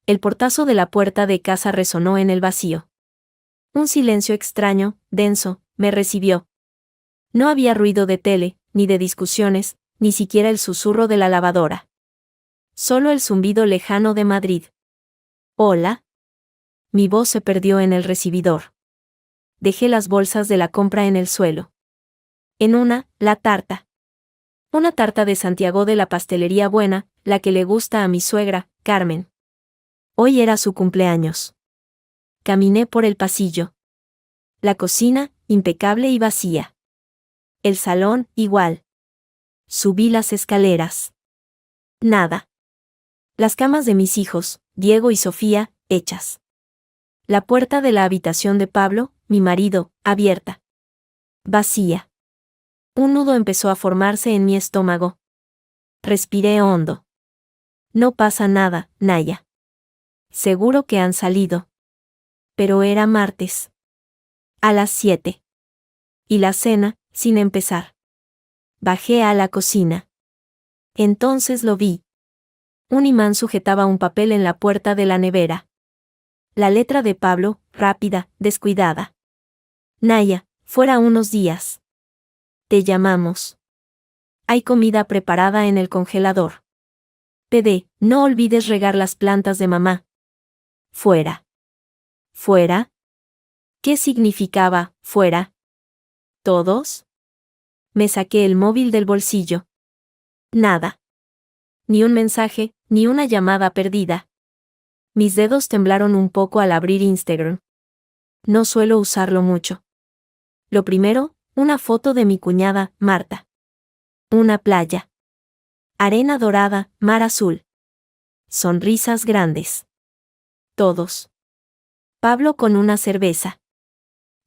El portazo de la puerta de casa resonó en el vacío. Un silencio extraño, denso, me recibió. No había ruido de tele, ni de discusiones, ni siquiera el susurro de la lavadora. Solo el zumbido lejano de Madrid. «Hola». Mi voz se perdió en el recibidor. Dejé las bolsas de la compra en el suelo. En una, la tarta. Una tarta de Santiago de la pastelería buena, la que le gusta a mi suegra, Carmen. Hoy era su cumpleaños. Caminé por el pasillo. La cocina, impecable y vacía. El salón, igual. Subí las escaleras. Nada. Las camas de mis hijos, Diego y Sofía, hechas. La puerta de la habitación de Pablo, mi marido, abierta. Vacía. Un nudo empezó a formarse en mi estómago. Respiré hondo. No pasa nada, Naya. Seguro que han salido. Pero era martes. A las 7. Y la cena, sin empezar. Bajé a la cocina. Entonces lo vi. Un imán sujetaba un papel en la puerta de la nevera. La letra de Pablo, rápida, descuidada. Naya, fuera unos días. Te llamamos. Hay comida preparada en el congelador. PD, no olvides regar las plantas de mamá. Fuera. ¿Fuera? ¿Qué significaba, fuera? ¿Todos? Me saqué el móvil del bolsillo. Nada. Ni un mensaje, ni una llamada perdida. Mis dedos temblaron un poco al abrir Instagram. No suelo usarlo mucho. Lo primero, una foto de mi cuñada, Marta. Una playa. Arena dorada, mar azul. Sonrisas grandes. Todos. Pablo con una cerveza.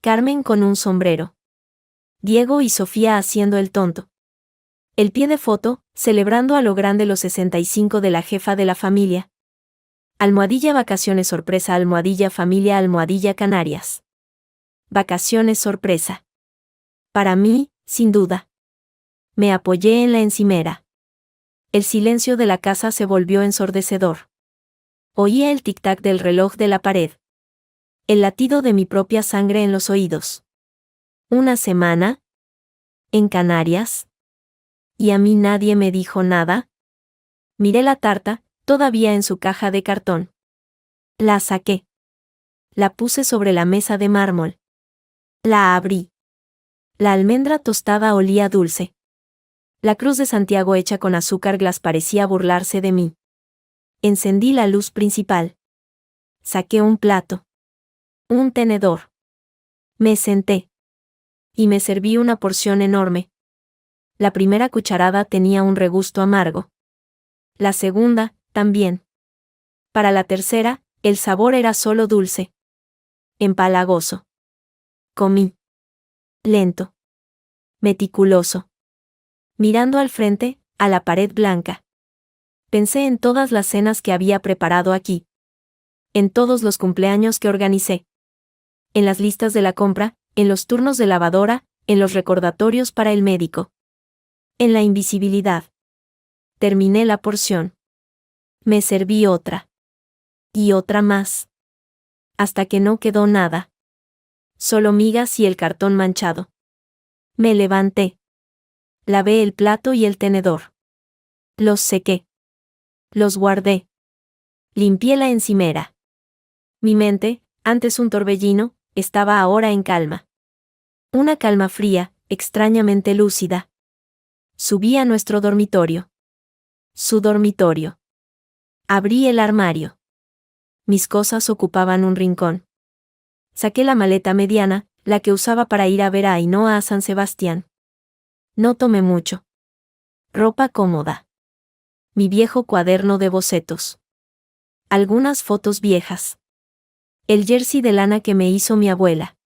Carmen con un sombrero. Diego y Sofía haciendo el tonto. El pie de foto, celebrando a lo grande los 65 de la jefa de la familia. Almohadilla vacaciones sorpresa, almohadilla familia, almohadilla Canarias. Vacaciones sorpresa. Para mí, sin duda. Me apoyé en la encimera. El silencio de la casa se volvió ensordecedor. Oía el tic-tac del reloj de la pared. El latido de mi propia sangre en los oídos. ¿Una semana? ¿En Canarias? ¿Y a mí nadie me dijo nada? Miré la tarta, todavía en su caja de cartón. La saqué. La puse sobre la mesa de mármol. La abrí. La almendra tostada olía dulce. La cruz de Santiago hecha con azúcar glas parecía burlarse de mí. Encendí la luz principal. Saqué un plato. Un tenedor. Me senté. Y me serví una porción enorme. La primera cucharada tenía un regusto amargo. La segunda, también. Para la tercera, el sabor era solo dulce. Empalagoso. Comí. Lento. Meticuloso. Mirando al frente, a la pared blanca. Pensé en todas las cenas que había preparado aquí. En todos los cumpleaños que organicé. En las listas de la compra, en los turnos de lavadora, en los recordatorios para el médico. En la invisibilidad. Terminé la porción. Me serví otra. Y otra más. Hasta que no quedó nada. Solo migas y el cartón manchado. Me levanté. Lavé el plato y el tenedor. Los sequé. Los guardé. Limpié la encimera. Mi mente, antes un torbellino, estaba ahora en calma. Una calma fría, extrañamente lúcida. Subí a nuestro dormitorio. Su dormitorio. Abrí el armario. Mis cosas ocupaban un rincón. Saqué la maleta mediana, la que usaba para ir a ver a Ainhoa a San Sebastián. No tomé mucho. Ropa cómoda. Mi viejo cuaderno de bocetos. Algunas fotos viejas. El jersey de lana que me hizo mi abuela.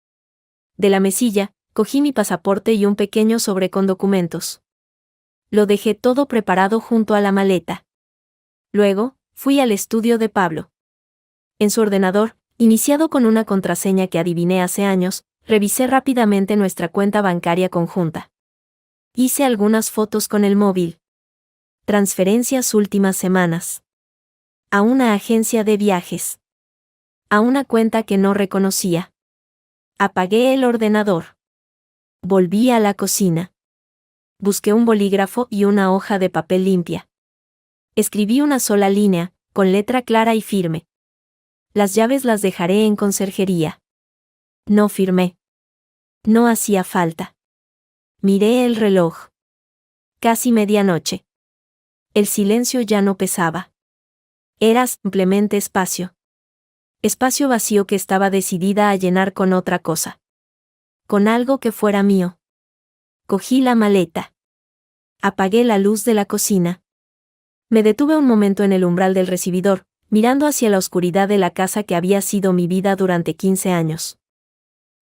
De la mesilla, cogí mi pasaporte y un pequeño sobre con documentos. Lo dejé todo preparado junto a la maleta. Luego, fui al estudio de Pablo. En su ordenador, iniciado con una contraseña que adiviné hace años, revisé rápidamente nuestra cuenta bancaria conjunta. Hice algunas fotos con el móvil. Transferencias últimas semanas. A una agencia de viajes. A una cuenta que no reconocía. Apagué el ordenador. Volví a la cocina. Busqué un bolígrafo y una hoja de papel limpia. Escribí una sola línea, con letra clara y firme. Las llaves las dejaré en conserjería. No firmé. No hacía falta. Miré el reloj. Casi medianoche. El silencio ya no pesaba. Era simplemente espacio. Espacio vacío que estaba decidida a llenar con otra cosa. Con algo que fuera mío. Cogí la maleta. Apagué la luz de la cocina. Me detuve un momento en el umbral del recibidor, mirando hacia la oscuridad de la casa que había sido mi vida durante 15 años.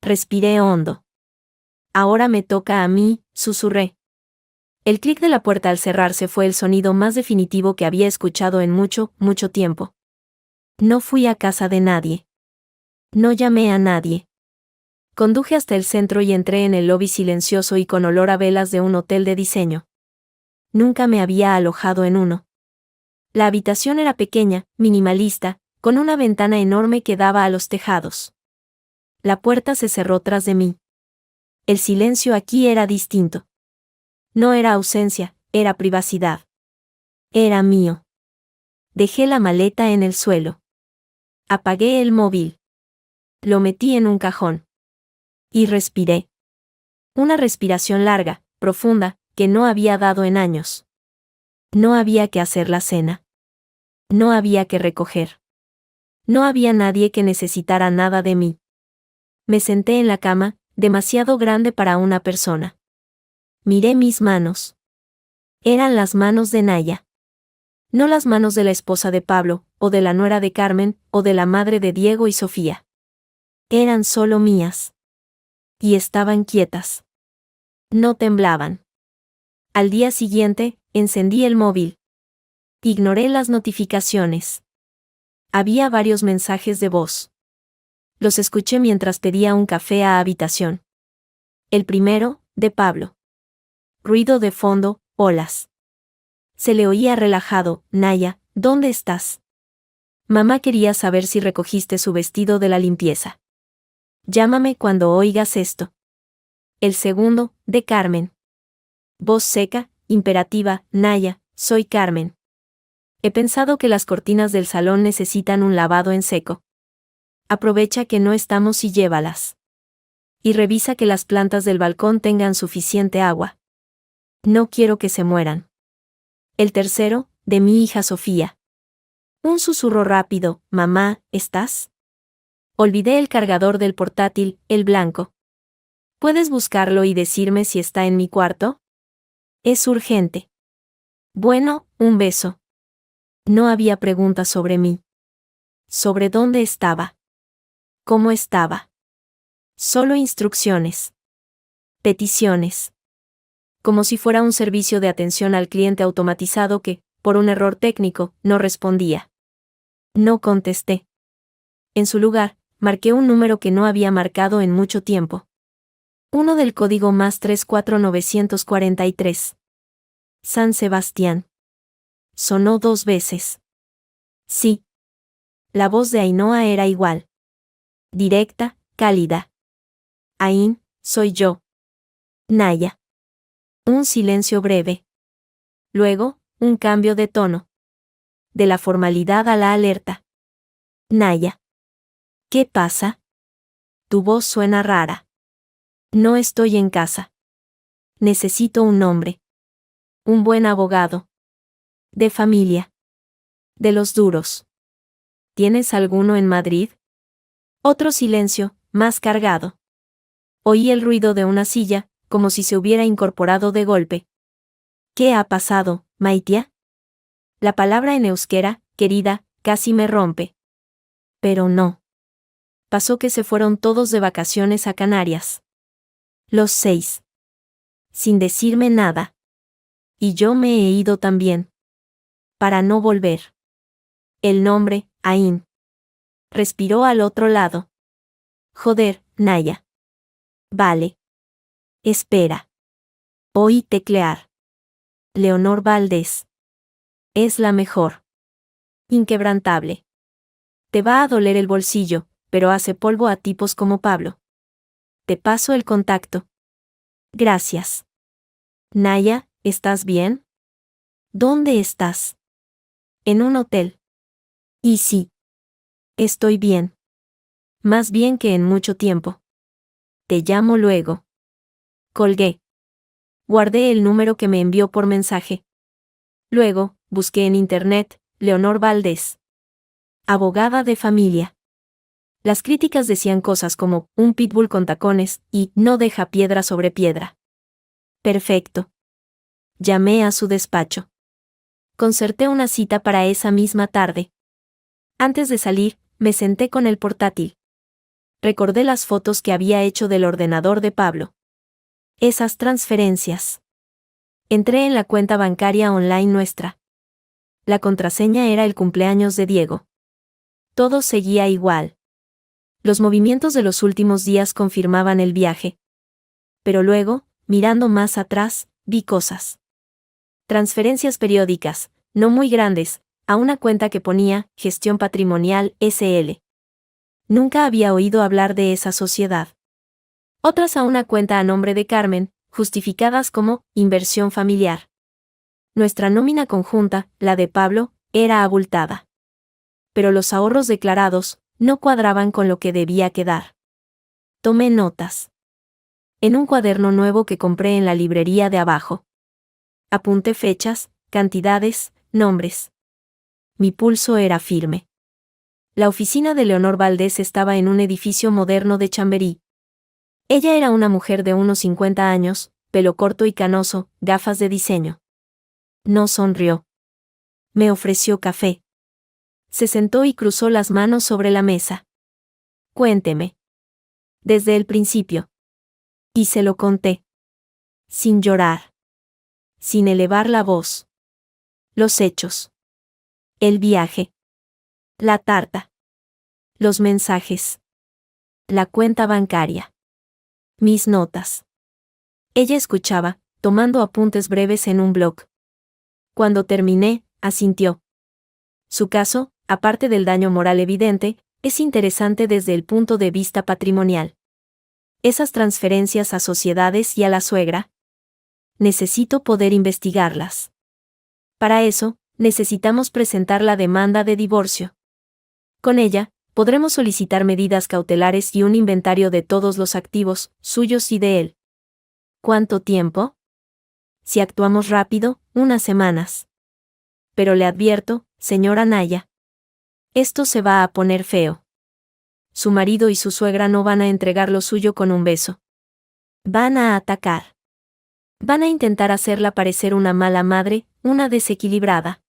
Respiré hondo. Ahora me toca a mí, susurré. El clic de la puerta al cerrarse fue el sonido más definitivo que había escuchado en mucho, mucho tiempo. No fui a casa de nadie. No llamé a nadie. Conduje hasta el centro y entré en el lobby silencioso y con olor a velas de un hotel de diseño. Nunca me había alojado en uno. La habitación era pequeña, minimalista, con una ventana enorme que daba a los tejados. La puerta se cerró tras de mí. El silencio aquí era distinto. No era ausencia, era privacidad. Era mío. Dejé la maleta en el suelo. Apagué el móvil. Lo metí en un cajón. Y respiré. Una respiración larga, profunda, que no había dado en años. No había que hacer la cena. No había que recoger. No había nadie que necesitara nada de mí. Me senté en la cama, demasiado grande para una persona. Miré mis manos. Eran las manos de Naya. No las manos de la esposa de Pablo, o de la nuera de Carmen, o de la madre de Diego y Sofía. Eran solo mías. Y estaban quietas. No temblaban. Al día siguiente, encendí el móvil. Ignoré las notificaciones. Había varios mensajes de voz. Los escuché mientras pedía un café a habitación. El primero, de Pablo. Ruido de fondo, olas. Se le oía relajado: Naya, ¿dónde estás? Mamá quería saber si recogiste su vestido de la limpieza. Llámame cuando oigas esto. El segundo, de Carmen. Voz seca, imperativa: Naya, soy Carmen. He pensado que las cortinas del salón necesitan un lavado en seco. Aprovecha que no estamos y llévalas. Y revisa que las plantas del balcón tengan suficiente agua. No quiero que se mueran. El tercero, de mi hija Sofía. Un susurro rápido: Mamá, ¿estás? Olvidé el cargador del portátil, el blanco. ¿Puedes buscarlo y decirme si está en mi cuarto? Es urgente. Bueno, un beso. No había preguntas sobre mí. ¿Sobre dónde estaba? ¿Cómo estaba? Solo instrucciones. Peticiones. Como si fuera un servicio de atención al cliente automatizado que, por un error técnico, no respondía. No contesté. En su lugar, marqué un número que no había marcado en mucho tiempo. Uno del código +34943. San Sebastián. Sonó 2 veces. Sí. La voz de Ainhoa era igual. Directa, cálida. Ain, soy yo. Naya. Un silencio breve. Luego, un cambio de tono. De la formalidad a la alerta. Naya. ¿Qué pasa? Tu voz suena rara. No estoy en casa. Necesito un nombre. Un buen abogado. De familia. De los duros. ¿Tienes alguno en Madrid? Otro silencio, más cargado. Oí el ruido de una silla, como si se hubiera incorporado de golpe. ¿Qué ha pasado, Maitia? La palabra en euskera, querida, casi me rompe. Pero no. Pasó que se fueron todos de vacaciones a Canarias. Los 6. Sin decirme nada. Y yo me he ido también. Para no volver. El nombre, Ain. Respiró al otro lado. Joder, Naya. Vale. Espera. Oí teclear. Leonor Valdés. Es la mejor. Inquebrantable. Te va a doler el bolsillo, pero hace polvo a tipos como Pablo. Te paso el contacto. Gracias. Naya, ¿estás bien? ¿Dónde estás? En un hotel. Y sí. Estoy bien. Más bien que en mucho tiempo. Te llamo luego. Colgué. Guardé el número que me envió por mensaje. Luego, busqué en internet, Leonor Valdés. Abogada de familia. Las críticas decían cosas como, un pitbull con tacones, y, no deja piedra sobre piedra. Perfecto. Llamé a su despacho. Concerté una cita para esa misma tarde. Antes de salir, me senté con el portátil. Recordé las fotos que había hecho del ordenador de Pablo. Esas transferencias. Entré en la cuenta bancaria online nuestra. La contraseña era el cumpleaños de Diego. Todo seguía igual. Los movimientos de los últimos días confirmaban el viaje. Pero luego, mirando más atrás, vi cosas. Transferencias periódicas, no muy grandes, a una cuenta que ponía, Gestión Patrimonial, SL. Nunca había oído hablar de esa sociedad. Otras a una cuenta a nombre de Carmen, justificadas como, inversión familiar. Nuestra nómina conjunta, la de Pablo, era abultada. Pero los ahorros declarados, no cuadraban con lo que debía quedar. Tomé notas. En un cuaderno nuevo que compré en la librería de abajo. Apunté fechas, cantidades, nombres. Mi pulso era firme. La oficina de Leonor Valdés estaba en un edificio moderno de Chamberí. Ella era una mujer de unos 50 años, pelo corto y canoso, gafas de diseño. No sonrió. Me ofreció café. Se sentó y cruzó las manos sobre la mesa. Cuénteme. Desde el principio. Y se lo conté. Sin llorar. Sin elevar la voz. Los hechos. El viaje. La tarta. Los mensajes. La cuenta bancaria. Mis notas. Ella escuchaba, tomando apuntes breves en un blog. Cuando terminé, asintió. Su caso, aparte del daño moral evidente, es interesante desde el punto de vista patrimonial. Esas transferencias a sociedades y a la suegra. Necesito poder investigarlas. Para eso, necesitamos presentar la demanda de divorcio. Con ella, podremos solicitar medidas cautelares y un inventario de todos los activos, suyos y de él. ¿Cuánto tiempo? Si actuamos rápido, unas semanas. Pero le advierto, señora Naya. Esto se va a poner feo. Su marido y su suegra no van a entregar lo suyo con un beso. Van a atacar. Van a intentar hacerla parecer una mala madre, una desequilibrada.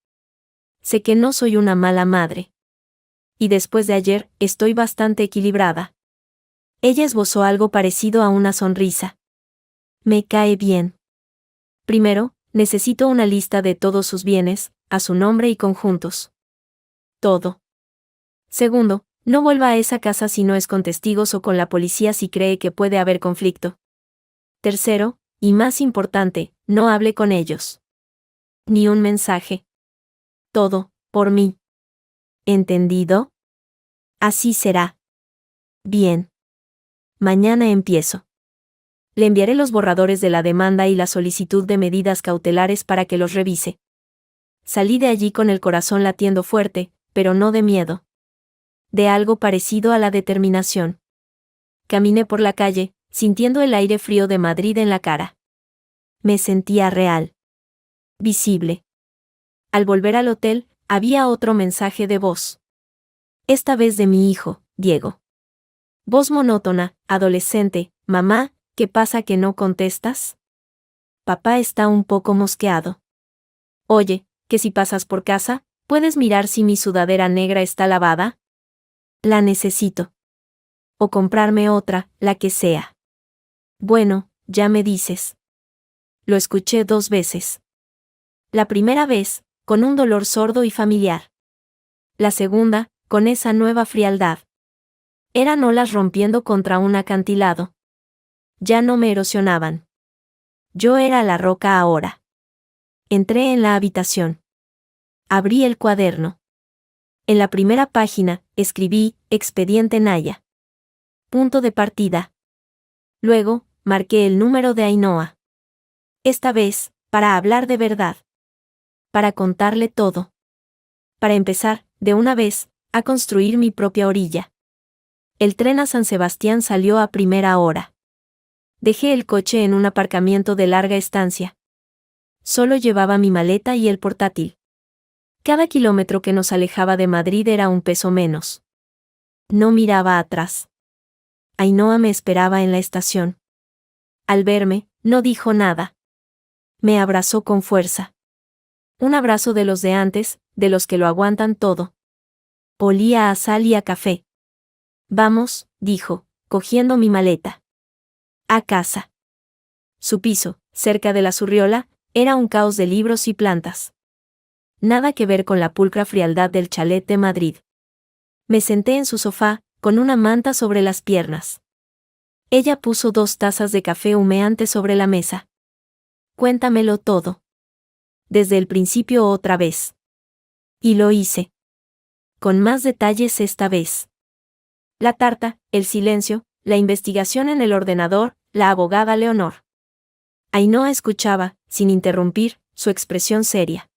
Sé que no soy una mala madre. Y después de ayer, estoy bastante equilibrada. Ella esbozó algo parecido a una sonrisa. Me cae bien. Primero, necesito una lista de todos sus bienes, a su nombre y conjuntos. Todo. Segundo, no vuelva a esa casa si no es con testigos o con la policía si cree que puede haber conflicto. Tercero, y más importante, no hable con ellos. Ni un mensaje. Todo, por mí. ¿Entendido? Así será. Bien. Mañana empiezo. Le enviaré los borradores de la demanda y la solicitud de medidas cautelares para que los revise. Salí de allí con el corazón latiendo fuerte, pero no de miedo. De algo parecido a la determinación. Caminé por la calle, sintiendo el aire frío de Madrid en la cara. Me sentía real. Visible. Al volver al hotel, había otro mensaje de voz. Esta vez de mi hijo, Diego. Voz monótona, adolescente, mamá, ¿qué pasa que no contestas? Papá está un poco mosqueado. Oye, que si pasas por casa, ¿puedes mirar si mi sudadera negra está lavada? La necesito. O comprarme otra, la que sea. Bueno, ya me dices. Lo escuché 2 veces. La primera vez, con un dolor sordo y familiar. La segunda, con esa nueva frialdad. Eran olas rompiendo contra un acantilado. Ya no me erosionaban. Yo era la roca ahora. Entré en la habitación. Abrí el cuaderno. En la primera página, escribí, Expediente Naya. Punto de partida. Luego, marqué el número de Ainhoa. Esta vez, para hablar de verdad. Para contarle todo. Para empezar, de una vez, a construir mi propia orilla. El tren a San Sebastián salió a primera hora. Dejé el coche en un aparcamiento de larga estancia. Solo llevaba mi maleta y el portátil. Cada kilómetro que nos alejaba de Madrid era un peso menos. No miraba atrás. Ainhoa me esperaba en la estación. Al verme, no dijo nada. Me abrazó con fuerza. Un abrazo de los de antes, de los que lo aguantan todo. Olía a sal y a café. Vamos, dijo, cogiendo mi maleta. A casa. Su piso, cerca de la Zurriola, era un caos de libros y plantas. Nada que ver con la pulcra frialdad del chalet de Madrid. Me senté en su sofá, con una manta sobre las piernas. Ella puso 2 tazas de café humeante sobre la mesa. Cuéntamelo todo. Desde el principio otra vez. Y lo hice. Con más detalles esta vez. La tarta, el silencio, la investigación en el ordenador, la abogada Leonor. Ainhoa escuchaba, sin interrumpir, su expresión seria.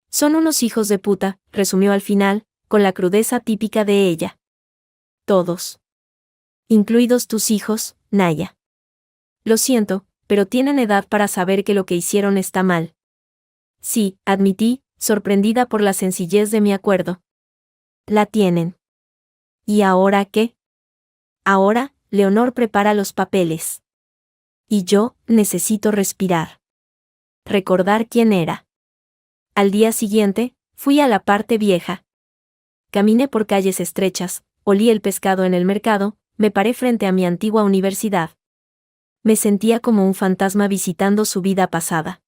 Son unos hijos de puta, resumió al final, con la crudeza típica de ella. Todos. Incluidos tus hijos, Naya. Lo siento, pero tienen edad para saber que lo que hicieron está mal. Sí, admití, sorprendida por la sencillez de mi acuerdo. La tienen. ¿Y ahora qué? Ahora, Leonor prepara los papeles. Y yo, necesito respirar. Recordar quién era. Al día siguiente, fui a la parte vieja. Caminé por calles estrechas, olí el pescado en el mercado, me paré frente a mi antigua universidad. Me sentía como un fantasma visitando su vida pasada.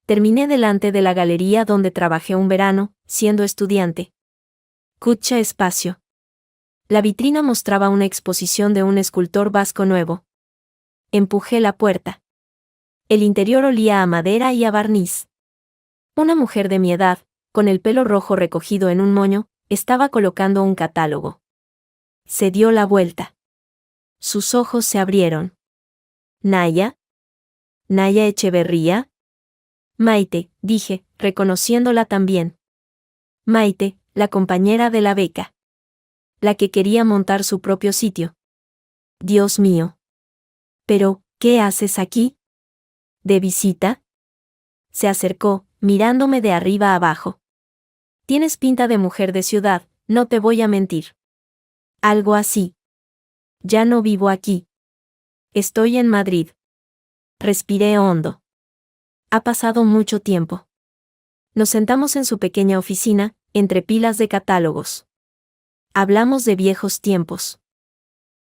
Terminé delante de la galería donde trabajé un verano, siendo estudiante. Kutxa Espacio. La vitrina mostraba una exposición de un escultor vasco nuevo. Empujé la puerta. El interior olía a madera y a barniz. Una mujer de mi edad, con el pelo rojo recogido en un moño, estaba colocando un catálogo. Se dio la vuelta. Sus ojos se abrieron. ¿Naya? ¿Naya Echeverría? Maite, dije, reconociéndola también. Maite, la compañera de la beca. La que quería montar su propio sitio. Dios mío. Pero, ¿qué haces aquí? ¿De visita? Se acercó, mirándome de arriba abajo. Tienes pinta de mujer de ciudad, no te voy a mentir. Algo así. Ya no vivo aquí. Estoy en Madrid. Respiré hondo. Ha pasado mucho tiempo. Nos sentamos en su pequeña oficina, entre pilas de catálogos. Hablamos de viejos tiempos.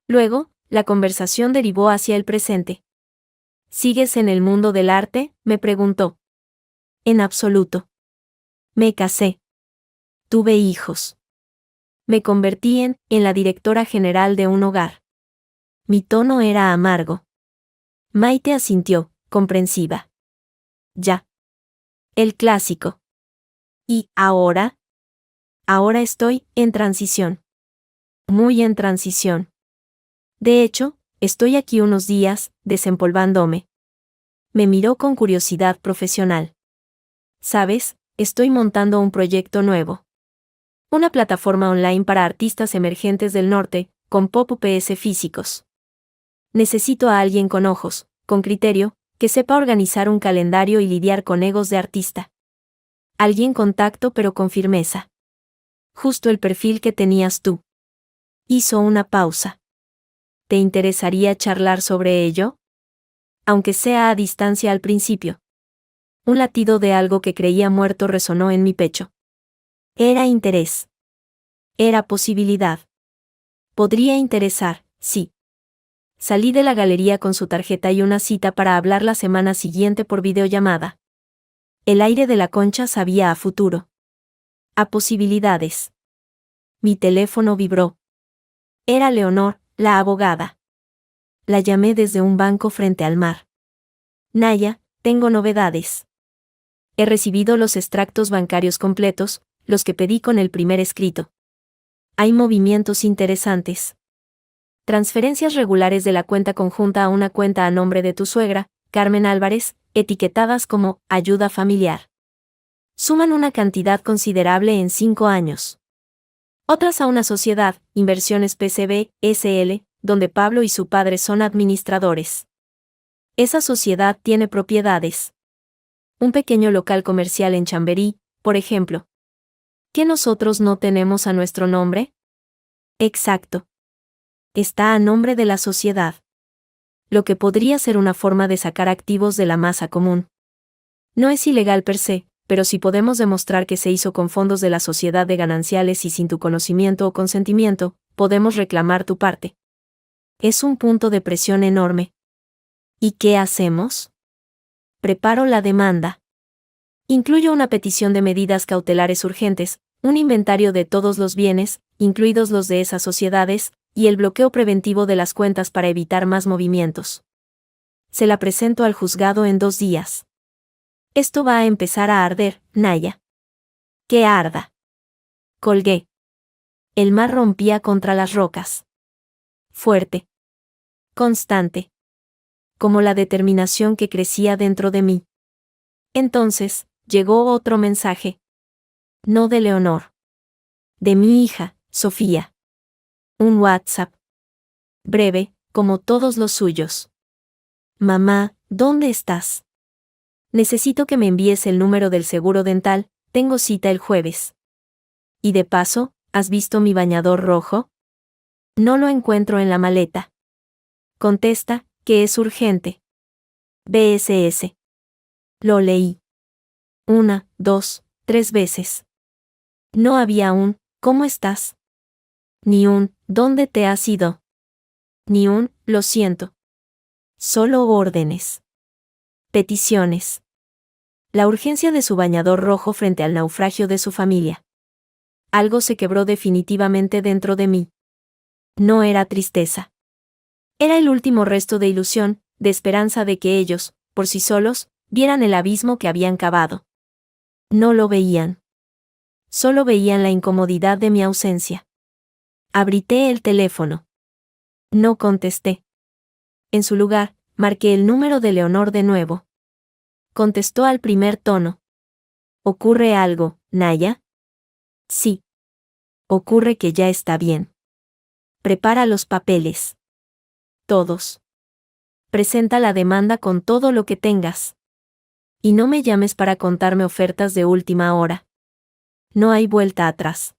Luego, la conversación derivó hacia el presente. ¿Sigues en el mundo del arte?, me preguntó. En absoluto. Me casé. Tuve hijos. Me convertí en la directora general de un hogar. Mi tono era amargo. Maite asintió, comprensiva. Ya. El clásico. ¿Y ahora? Ahora estoy en transición. Muy en transición. De hecho, estoy aquí unos días, desempolvándome. Me miró con curiosidad profesional. ¿Sabes? Estoy montando un proyecto nuevo. Una plataforma online para artistas emergentes del norte, con pop-ups físicos. Necesito a alguien con ojos, con criterio, que sepa organizar un calendario y lidiar con egos de artista. Alguien con tacto pero con firmeza. Justo el perfil que tenías tú. Hizo una pausa. ¿Te interesaría charlar sobre ello? Aunque sea a distancia al principio. Un latido de algo que creía muerto resonó en mi pecho. Era interés. Era posibilidad. Podría interesar, sí. Salí de la galería con su tarjeta y una cita para hablar la semana siguiente por videollamada. El aire de la Concha sabía a futuro. A posibilidades. Mi teléfono vibró. Era Leonor, la abogada. La llamé desde un banco frente al mar. Naya, tengo novedades. He recibido los extractos bancarios completos, los que pedí con el primer escrito. Hay movimientos interesantes. Transferencias regulares de la cuenta conjunta a una cuenta a nombre de tu suegra, Carmen Álvarez, etiquetadas como ayuda familiar. Suman una cantidad considerable en 5 años. Otras a una sociedad, Inversiones PCB, SL, donde Pablo y su padre son administradores. Esa sociedad tiene propiedades. Un pequeño local comercial en Chamberí, por ejemplo. ¿Qué nosotros no tenemos a nuestro nombre? Exacto. Está a nombre de la sociedad. Lo que podría ser una forma de sacar activos de la masa común. No es ilegal per se, pero si podemos demostrar que se hizo con fondos de la sociedad de gananciales y sin tu conocimiento o consentimiento, podemos reclamar tu parte. Es un punto de presión enorme. ¿Y qué hacemos? Preparo la demanda. Incluyo una petición de medidas cautelares urgentes, un inventario de todos los bienes, incluidos los de esas sociedades, y el bloqueo preventivo de las cuentas para evitar más movimientos. Se la presento al juzgado en 2 días. Esto va a empezar a arder, Naya. ¡Que arda! Colgué. El mar rompía contra las rocas. Fuerte. Constante. Como la determinación que crecía dentro de mí. Entonces, llegó otro mensaje. No de Leonor. De mi hija, Sofía. Un WhatsApp. Breve, como todos los suyos. Mamá, ¿dónde estás? Necesito que me envíes el número del seguro dental, tengo cita el jueves. Y de paso, ¿has visto mi bañador rojo? No lo encuentro en la maleta. Contesta, que es urgente. BSS. Lo leí. 1, 2, 3 veces. No había un, ¿cómo estás? Ni un, ¿dónde te has ido? Ni un, lo siento. Solo órdenes. Peticiones. La urgencia de su bañador rojo frente al naufragio de su familia. Algo se quebró definitivamente dentro de mí. No era tristeza. Era el último resto de ilusión, de esperanza de que ellos, por sí solos, vieran el abismo que habían cavado. No lo veían. Solo veían la incomodidad de mi ausencia. Abrité el teléfono. No contesté. En su lugar, marqué el número de Leonor de nuevo. Contestó al primer tono. ¿Ocurre algo, Naya? Sí. Ocurre que ya está bien. Prepara los papeles. Todos. Presenta la demanda con todo lo que tengas. Y no me llames para contarme ofertas de última hora. No hay vuelta atrás.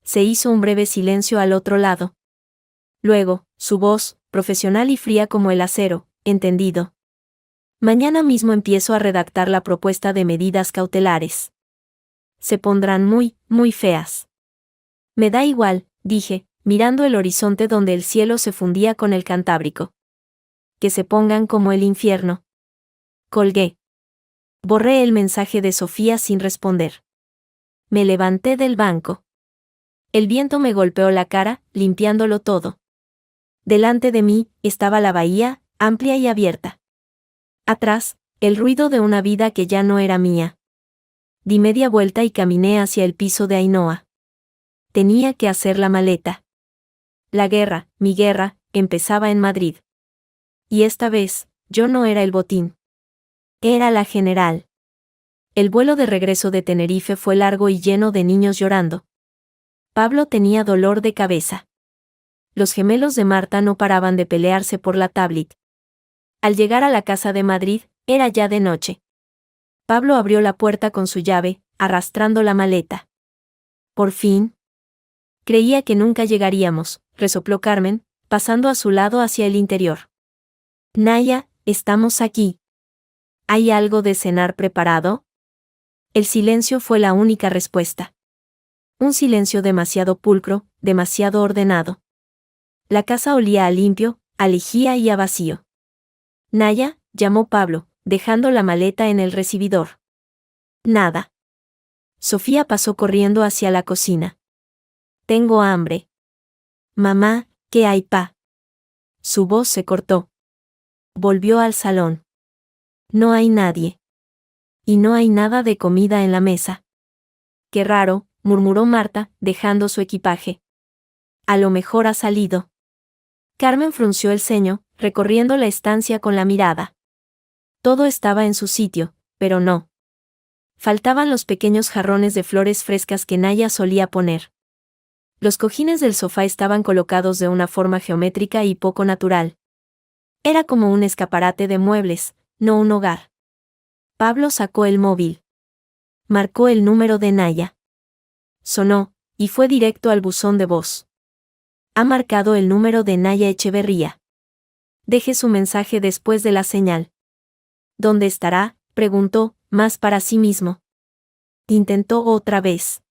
Se hizo un breve silencio al otro lado. Luego, su voz, profesional y fría como el acero, entendido. Mañana mismo empiezo a redactar la propuesta de medidas cautelares. Se pondrán muy, muy feas. Me da igual, dije, mirando el horizonte donde el cielo se fundía con el Cantábrico. Que se pongan como el infierno. Colgué. Borré el mensaje de Sofía sin responder. Me levanté del banco. El viento me golpeó la cara, limpiándolo todo. Delante de mí, estaba la bahía, amplia y abierta. Atrás, el ruido de una vida que ya no era mía. Di media vuelta y caminé hacia el piso de Ainhoa. Tenía que hacer la maleta. La guerra, mi guerra, empezaba en Madrid. Y esta vez, yo no era el botín. Era la general. El vuelo de regreso de Tenerife fue largo y lleno de niños llorando. Pablo tenía dolor de cabeza. Los gemelos de Marta no paraban de pelearse por la tablet. Al llegar a la casa de Madrid, era ya de noche. Pablo abrió la puerta con su llave, arrastrando la maleta. Por fin. Creía que nunca llegaríamos, resopló Carmen, pasando a su lado hacia el interior. Naya, estamos aquí. ¿Hay algo de cenar preparado? El silencio fue la única respuesta. Un silencio demasiado pulcro, demasiado ordenado. La casa olía a limpio, a lejía y a vacío. Naya, llamó Pablo, dejando la maleta en el recibidor. Nada. Sofía pasó corriendo hacia la cocina. Tengo hambre. Mamá, ¿qué hay pa? Su voz se cortó. Volvió al salón. No hay nadie. Y no hay nada de comida en la mesa. qué raro, murmuró Marta, dejando su equipaje. A lo mejor ha salido. Carmen frunció el ceño, recorriendo la estancia con la mirada. Todo estaba en su sitio, pero no. Faltaban los pequeños jarrones de flores frescas que Naya solía poner. Los cojines del sofá estaban colocados de una forma geométrica y poco natural. Era como un escaparate de muebles, no un hogar. Pablo sacó el móvil. Marcó el número de Naya. Sonó, y fue directo al buzón de voz. Ha marcado el número de Naya Echeverría. Deje su mensaje después de la señal. ¿Dónde estará?, preguntó, más para sí mismo. Intentó otra vez.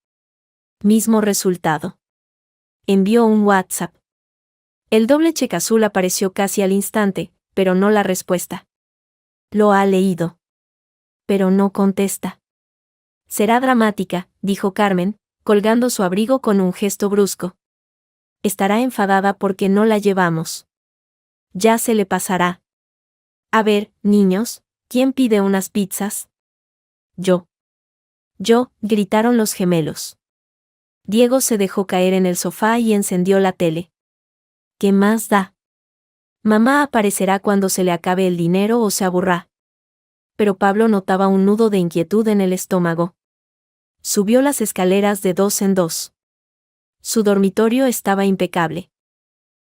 Mismo resultado. Envió un WhatsApp. El doble cheque azul apareció casi al instante, pero no la respuesta. Lo ha leído. Pero no contesta. Será dramática, dijo Carmen, colgando su abrigo con un gesto brusco. Estará enfadada porque no la llevamos. Ya se le pasará. A ver, niños, ¿quién pide unas pizzas? Yo. Yo, gritaron los gemelos. Diego se dejó caer en el sofá y encendió la tele. ¿Qué más da? Mamá aparecerá cuando se le acabe el dinero o se aburrá. Pero Pablo notaba un nudo de inquietud en el estómago. Subió las escaleras de 2 en 2. Su dormitorio estaba impecable.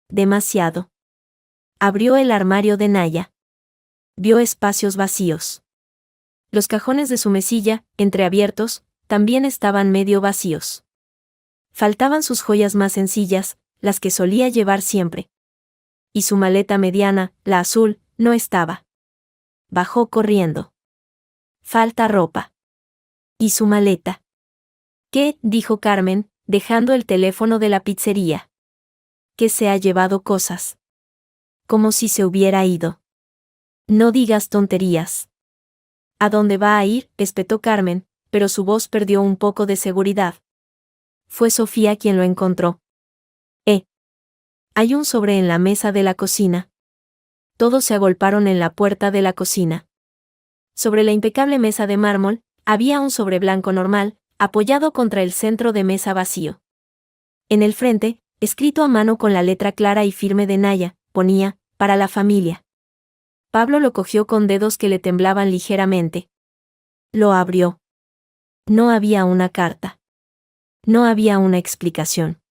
Demasiado. Abrió el armario de Naya. Vio espacios vacíos. Los cajones de su mesilla, entreabiertos, también estaban medio vacíos. Faltaban sus joyas más sencillas, las que solía llevar siempre. Y su maleta mediana, la azul, no estaba. Bajó corriendo. Falta ropa. ¿Y su maleta? ¿Qué?, dijo Carmen, dejando el teléfono de la pizzería. Que se ha llevado cosas. Como si se hubiera ido. No digas tonterías. ¿A dónde va a ir?, espetó Carmen, pero su voz perdió un poco de seguridad. Fue Sofía quien lo encontró. Hay un sobre en la mesa de la cocina. Todos se agolparon en la puerta de la cocina. Sobre la impecable mesa de mármol, había un sobre blanco normal, apoyado contra el centro de mesa vacío. En el frente, escrito a mano con la letra clara y firme de Naya, ponía, para la familia. Pablo lo cogió con dedos que le temblaban ligeramente. Lo abrió. No había una carta. No había una explicación.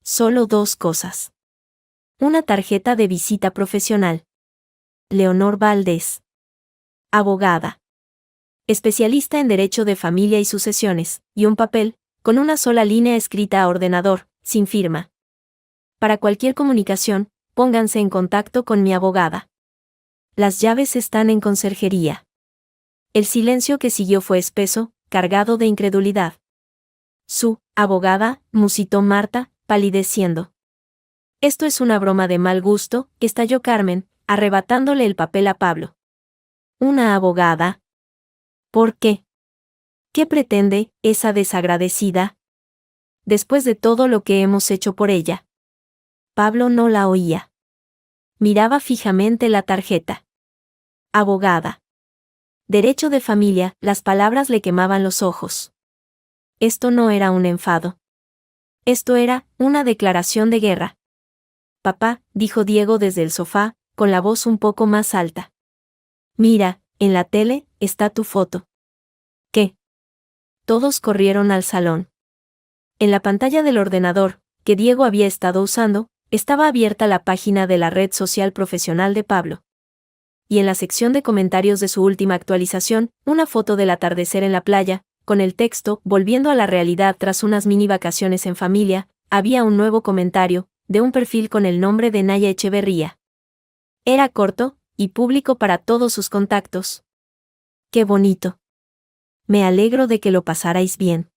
Solo 2 cosas. Una tarjeta de visita profesional. Leonor Valdés. Abogada. Especialista en Derecho de Familia y Sucesiones, y un papel, con una sola línea escrita a ordenador, sin firma. Para cualquier comunicación, pónganse en contacto con mi abogada. Las llaves están en conserjería. El silencio que siguió fue espeso, cargado de incredulidad. Su abogada, musitó Marta, palideciendo. Esto es una broma de mal gusto, estalló Carmen, arrebatándole el papel a Pablo. ¿Una abogada? ¿Por qué? ¿Qué pretende, esa desagradecida? Después de todo lo que hemos hecho por ella. Pablo no la oía. Miraba fijamente la tarjeta. Abogada. Derecho de familia, las palabras le quemaban los ojos. Esto no era un enfado. Esto era una declaración de guerra. Papá, dijo Diego desde el sofá, con la voz un poco más alta. Mira, en la tele, está tu foto. ¿Qué? Todos corrieron al salón. En la pantalla del ordenador, que Diego había estado usando, estaba abierta la página de la red social profesional de Pablo. Y en la sección de comentarios de su última actualización, una foto del atardecer en la playa, con el texto, volviendo a la realidad tras unas mini vacaciones en familia, había un nuevo comentario, de un perfil con el nombre de Naya Echeverría. Era corto, y público para todos sus contactos. ¡Qué bonito! Me alegro de que lo pasarais bien.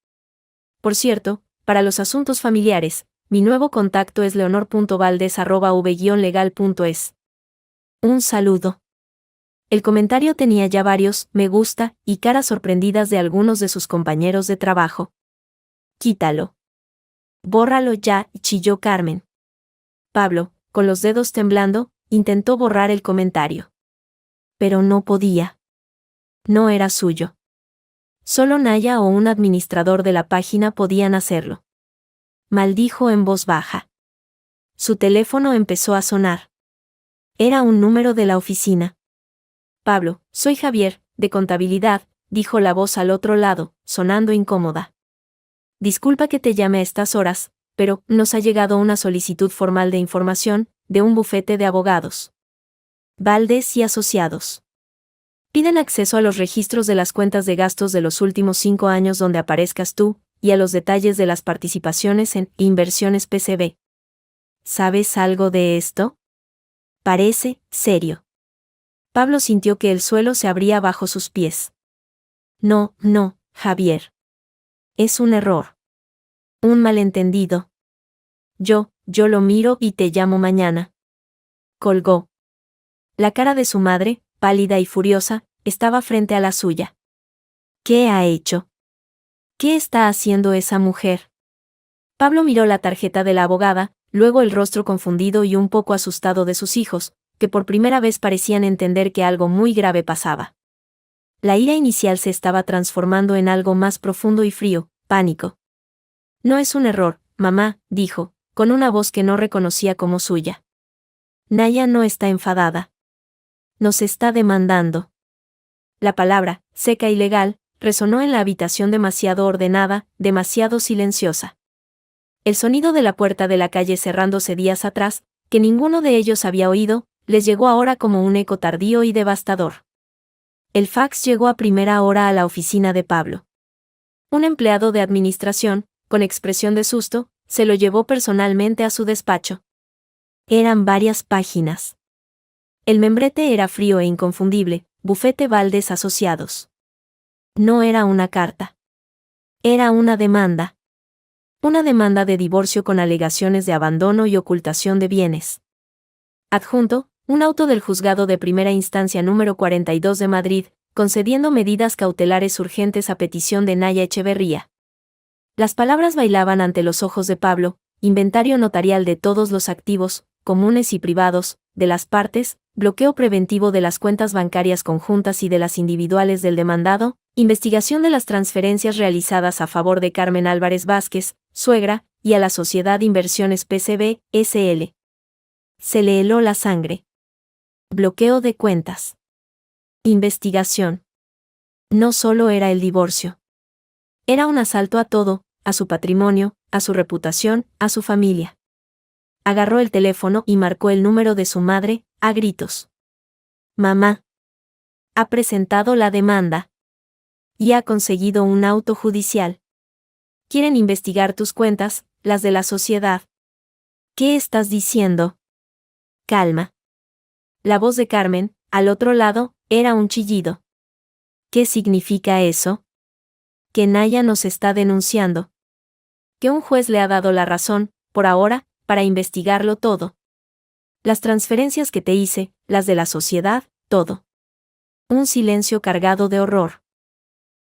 Por cierto, para los asuntos familiares, mi nuevo contacto es leonor.valdes@v-legal.es. Un saludo. El comentario tenía ya varios me gusta y caras sorprendidas de algunos de sus compañeros de trabajo. Quítalo. Bórralo ya, chilló Carmen. Pablo, con los dedos temblando, intentó borrar el comentario. Pero no podía. No era suyo. Solo Naya o un administrador de la página podían hacerlo. Maldijo en voz baja. Su teléfono empezó a sonar. Era un número de la oficina. Pablo, soy Javier, de contabilidad, dijo la voz al otro lado, sonando incómoda. Disculpa que te llame a estas horas, pero nos ha llegado una solicitud formal de información, de un bufete de abogados. Valdés y Asociados. Piden acceso a los registros de las cuentas de gastos de los últimos 5 años donde aparezcas tú, y a los detalles de las participaciones en Inversiones PCB. ¿Sabes algo de esto? Parece serio. Pablo sintió que el suelo se abría bajo sus pies. No, Javier. Es un error. Un malentendido. Yo lo miro y te llamo mañana. Colgó. La cara de su madre, pálida y furiosa, estaba frente a la suya. ¿Qué ha hecho? ¿Qué está haciendo esa mujer? Pablo miró la tarjeta de la abogada, luego el rostro confundido y un poco asustado de sus hijos, que por primera vez parecían entender que algo muy grave pasaba. La ira inicial se estaba transformando en algo más profundo y frío, pánico. No es un error, mamá, dijo, con una voz que no reconocía como suya. Naya no está enfadada. Nos está demandando. La palabra, seca y legal, resonó en la habitación demasiado ordenada, demasiado silenciosa. El sonido de la puerta de la calle cerrándose días atrás, que ninguno de ellos había oído, les llegó ahora como un eco tardío y devastador. El fax llegó a primera hora a la oficina de Pablo. Un empleado de administración, con expresión de susto, se lo llevó personalmente a su despacho. Eran varias páginas. El membrete era frío e inconfundible, Bufete Valdés Asociados. No era una carta. Era una demanda. Una demanda de divorcio con alegaciones de abandono y ocultación de bienes. Adjunto, un auto del juzgado de primera instancia número 42 de Madrid, concediendo medidas cautelares urgentes a petición de Naya Echeverría. Las palabras bailaban ante los ojos de Pablo: inventario notarial de todos los activos, comunes y privados, de las partes, bloqueo preventivo de las cuentas bancarias conjuntas y de las individuales del demandado, investigación de las transferencias realizadas a favor de Carmen Álvarez Vázquez, suegra, y a la Sociedad Inversiones PCB, SL. Se le heló la sangre. Bloqueo de cuentas. Investigación. No solo era el divorcio. Era un asalto a todo, a su patrimonio, a su reputación, a su familia. Agarró el teléfono y marcó el número de su madre, a gritos. Mamá. Ha presentado la demanda. Y ha conseguido un auto judicial. Quieren investigar tus cuentas, las de la sociedad. ¿Qué estás diciendo? Calma. La voz de Carmen, al otro lado, era un chillido. ¿Qué significa eso? Que Naya nos está denunciando. Que un juez le ha dado la razón, por ahora, para investigarlo todo. Las transferencias que te hice, las de la sociedad, todo. Un silencio cargado de horror.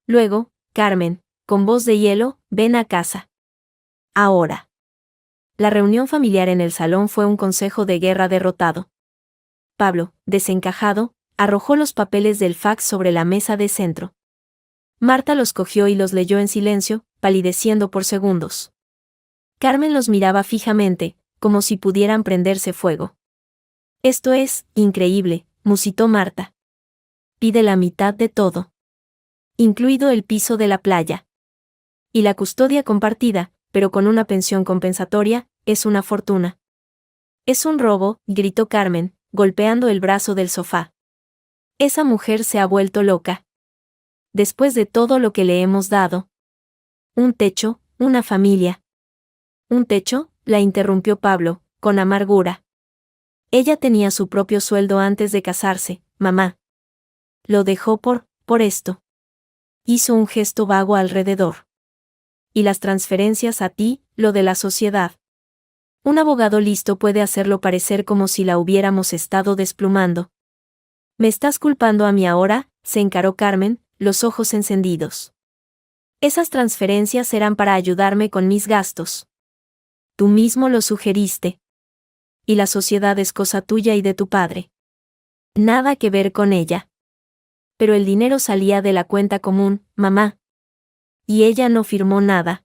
Luego, Carmen, con voz de hielo, ven a casa. Ahora. La reunión familiar en el salón fue un consejo de guerra derrotado. Pablo, desencajado, arrojó los papeles del fax sobre la mesa de centro. Marta los cogió y los leyó en silencio, palideciendo por segundos. Carmen los miraba fijamente, como si pudieran prenderse fuego. Esto es increíble, musitó Marta. Pide la mitad de todo. Incluido el piso de la playa. Y la custodia compartida, pero con una pensión compensatoria, es una fortuna. Es un robo, gritó Carmen, golpeando el brazo del sofá. Esa mujer se ha vuelto loca. Después de todo lo que le hemos dado. Un techo, una familia. ¿Un techo?, la interrumpió Pablo, con amargura. Ella tenía su propio sueldo antes de casarse, mamá. Lo dejó por esto. Hizo un gesto vago alrededor. Y las transferencias a ti, lo de la sociedad. Un abogado listo puede hacerlo parecer como si la hubiéramos estado desplumando. ¿Me estás culpando a mí ahora?, se encaró Carmen, los ojos encendidos. Esas transferencias eran para ayudarme con mis gastos. Tú mismo lo sugeriste. Y la sociedad es cosa tuya y de tu padre. Nada que ver con ella. Pero el dinero salía de la cuenta común, mamá, Y ella no firmó nada.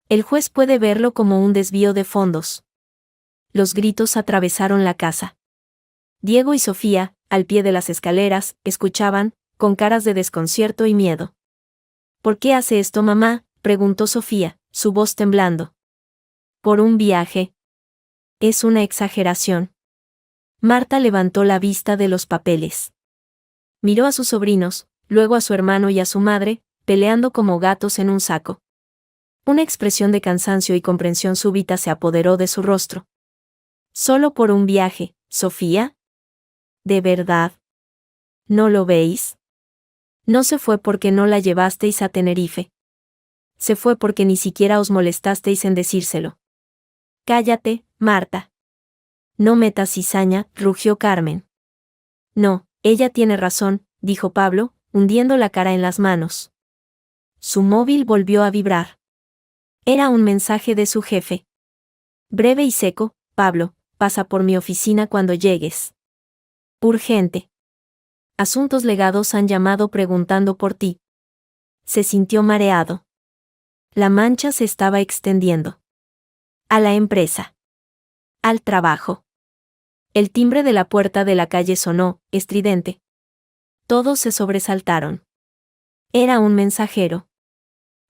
El juez puede verlo como un desvío de fondos. Los gritos atravesaron la casa. Diego y Sofía, al pie de las escaleras, escuchaban, con caras de desconcierto y miedo. ¿Por qué hace esto, mamá?, preguntó Sofía, su voz temblando. Por un viaje. Es una exageración. Marta levantó la vista de los papeles. Miró a sus sobrinos, luego a su hermano y a su madre, peleando como gatos en un saco. Una expresión de cansancio y comprensión súbita se apoderó de su rostro. ¿Solo por un viaje, Sofía? ¿De verdad? ¿No lo veis? No se fue porque no la llevasteis a Tenerife. Se fue porque ni siquiera os molestasteis en decírselo. Cállate, Marta. No metas cizaña, rugió Carmen. No, ella tiene razón, dijo Pablo, hundiendo la cara en las manos. Su móvil volvió a vibrar. Era un mensaje de su jefe. Breve y seco: Pablo, pasa por mi oficina cuando llegues. Urgente. Asuntos Legados han llamado preguntando por ti. Se sintió mareado. La mancha se estaba extendiendo. A la empresa. Al trabajo. El timbre de la puerta de la calle sonó, estridente. Todos se sobresaltaron. Era un mensajero.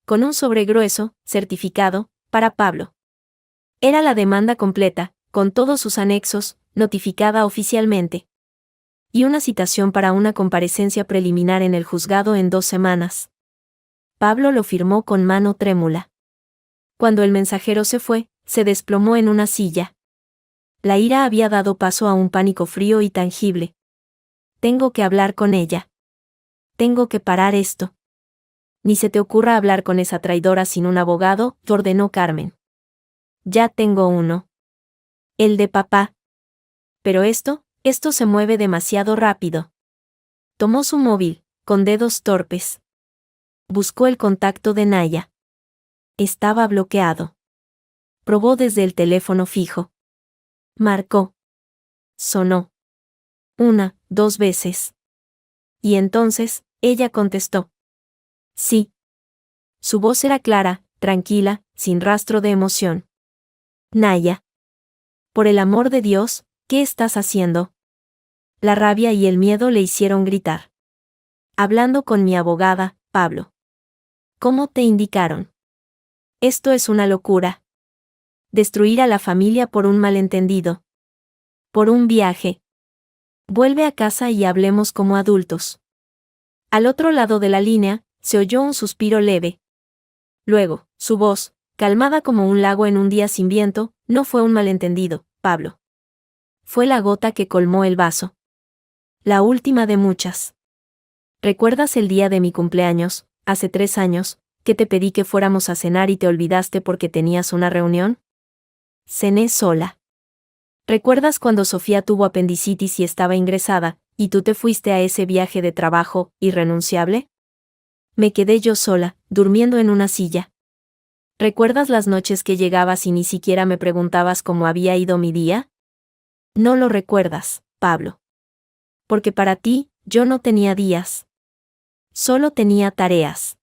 Con un sobre grueso, certificado, para Pablo. Era la demanda completa, con todos sus anexos, notificada oficialmente. Y una citación para una comparecencia preliminar en el juzgado en 2 semanas. Pablo lo firmó con mano trémula. Cuando el mensajero se fue, se desplomó en una silla. La ira había dado paso a un pánico frío y tangible. Tengo que hablar con ella. Tengo que parar esto. Ni se te ocurra hablar con esa traidora sin un abogado, ordenó Carmen. Ya tengo uno. El de papá. Pero esto se mueve demasiado rápido. Tomó su móvil, con dedos torpes. Buscó el contacto de Naya. Estaba bloqueado. Probó desde el teléfono fijo. Marcó. Sonó. 1, 2 veces. Y entonces, ella contestó. Sí. Su voz era clara, tranquila, sin rastro de emoción. Naya. Por el amor de Dios, ¿qué estás haciendo? La rabia y el miedo le hicieron gritar. Hablando con mi abogada, Pablo. ¿Cómo te indicaron? Esto es una locura. Destruir a la familia por un malentendido. Por un viaje. Vuelve a casa y hablemos como adultos. Al otro lado de la línea, se oyó un suspiro leve. Luego, su voz, calmada como un lago en un día sin viento: no fue un malentendido, Pablo. Fue la gota que colmó el vaso. La última de muchas. ¿Recuerdas el día de mi cumpleaños, hace 3 años, que te pedí que fuéramos a cenar y te olvidaste porque tenías una reunión? Cené sola. ¿Recuerdas cuando Sofía tuvo apendicitis y estaba ingresada, y tú te fuiste a ese viaje de trabajo, irrenunciable? Me quedé yo sola, durmiendo en una silla. ¿Recuerdas las noches que llegabas y ni siquiera me preguntabas cómo había ido mi día? No lo recuerdas, Pablo. Porque para ti, yo no tenía días. Solo tenía tareas.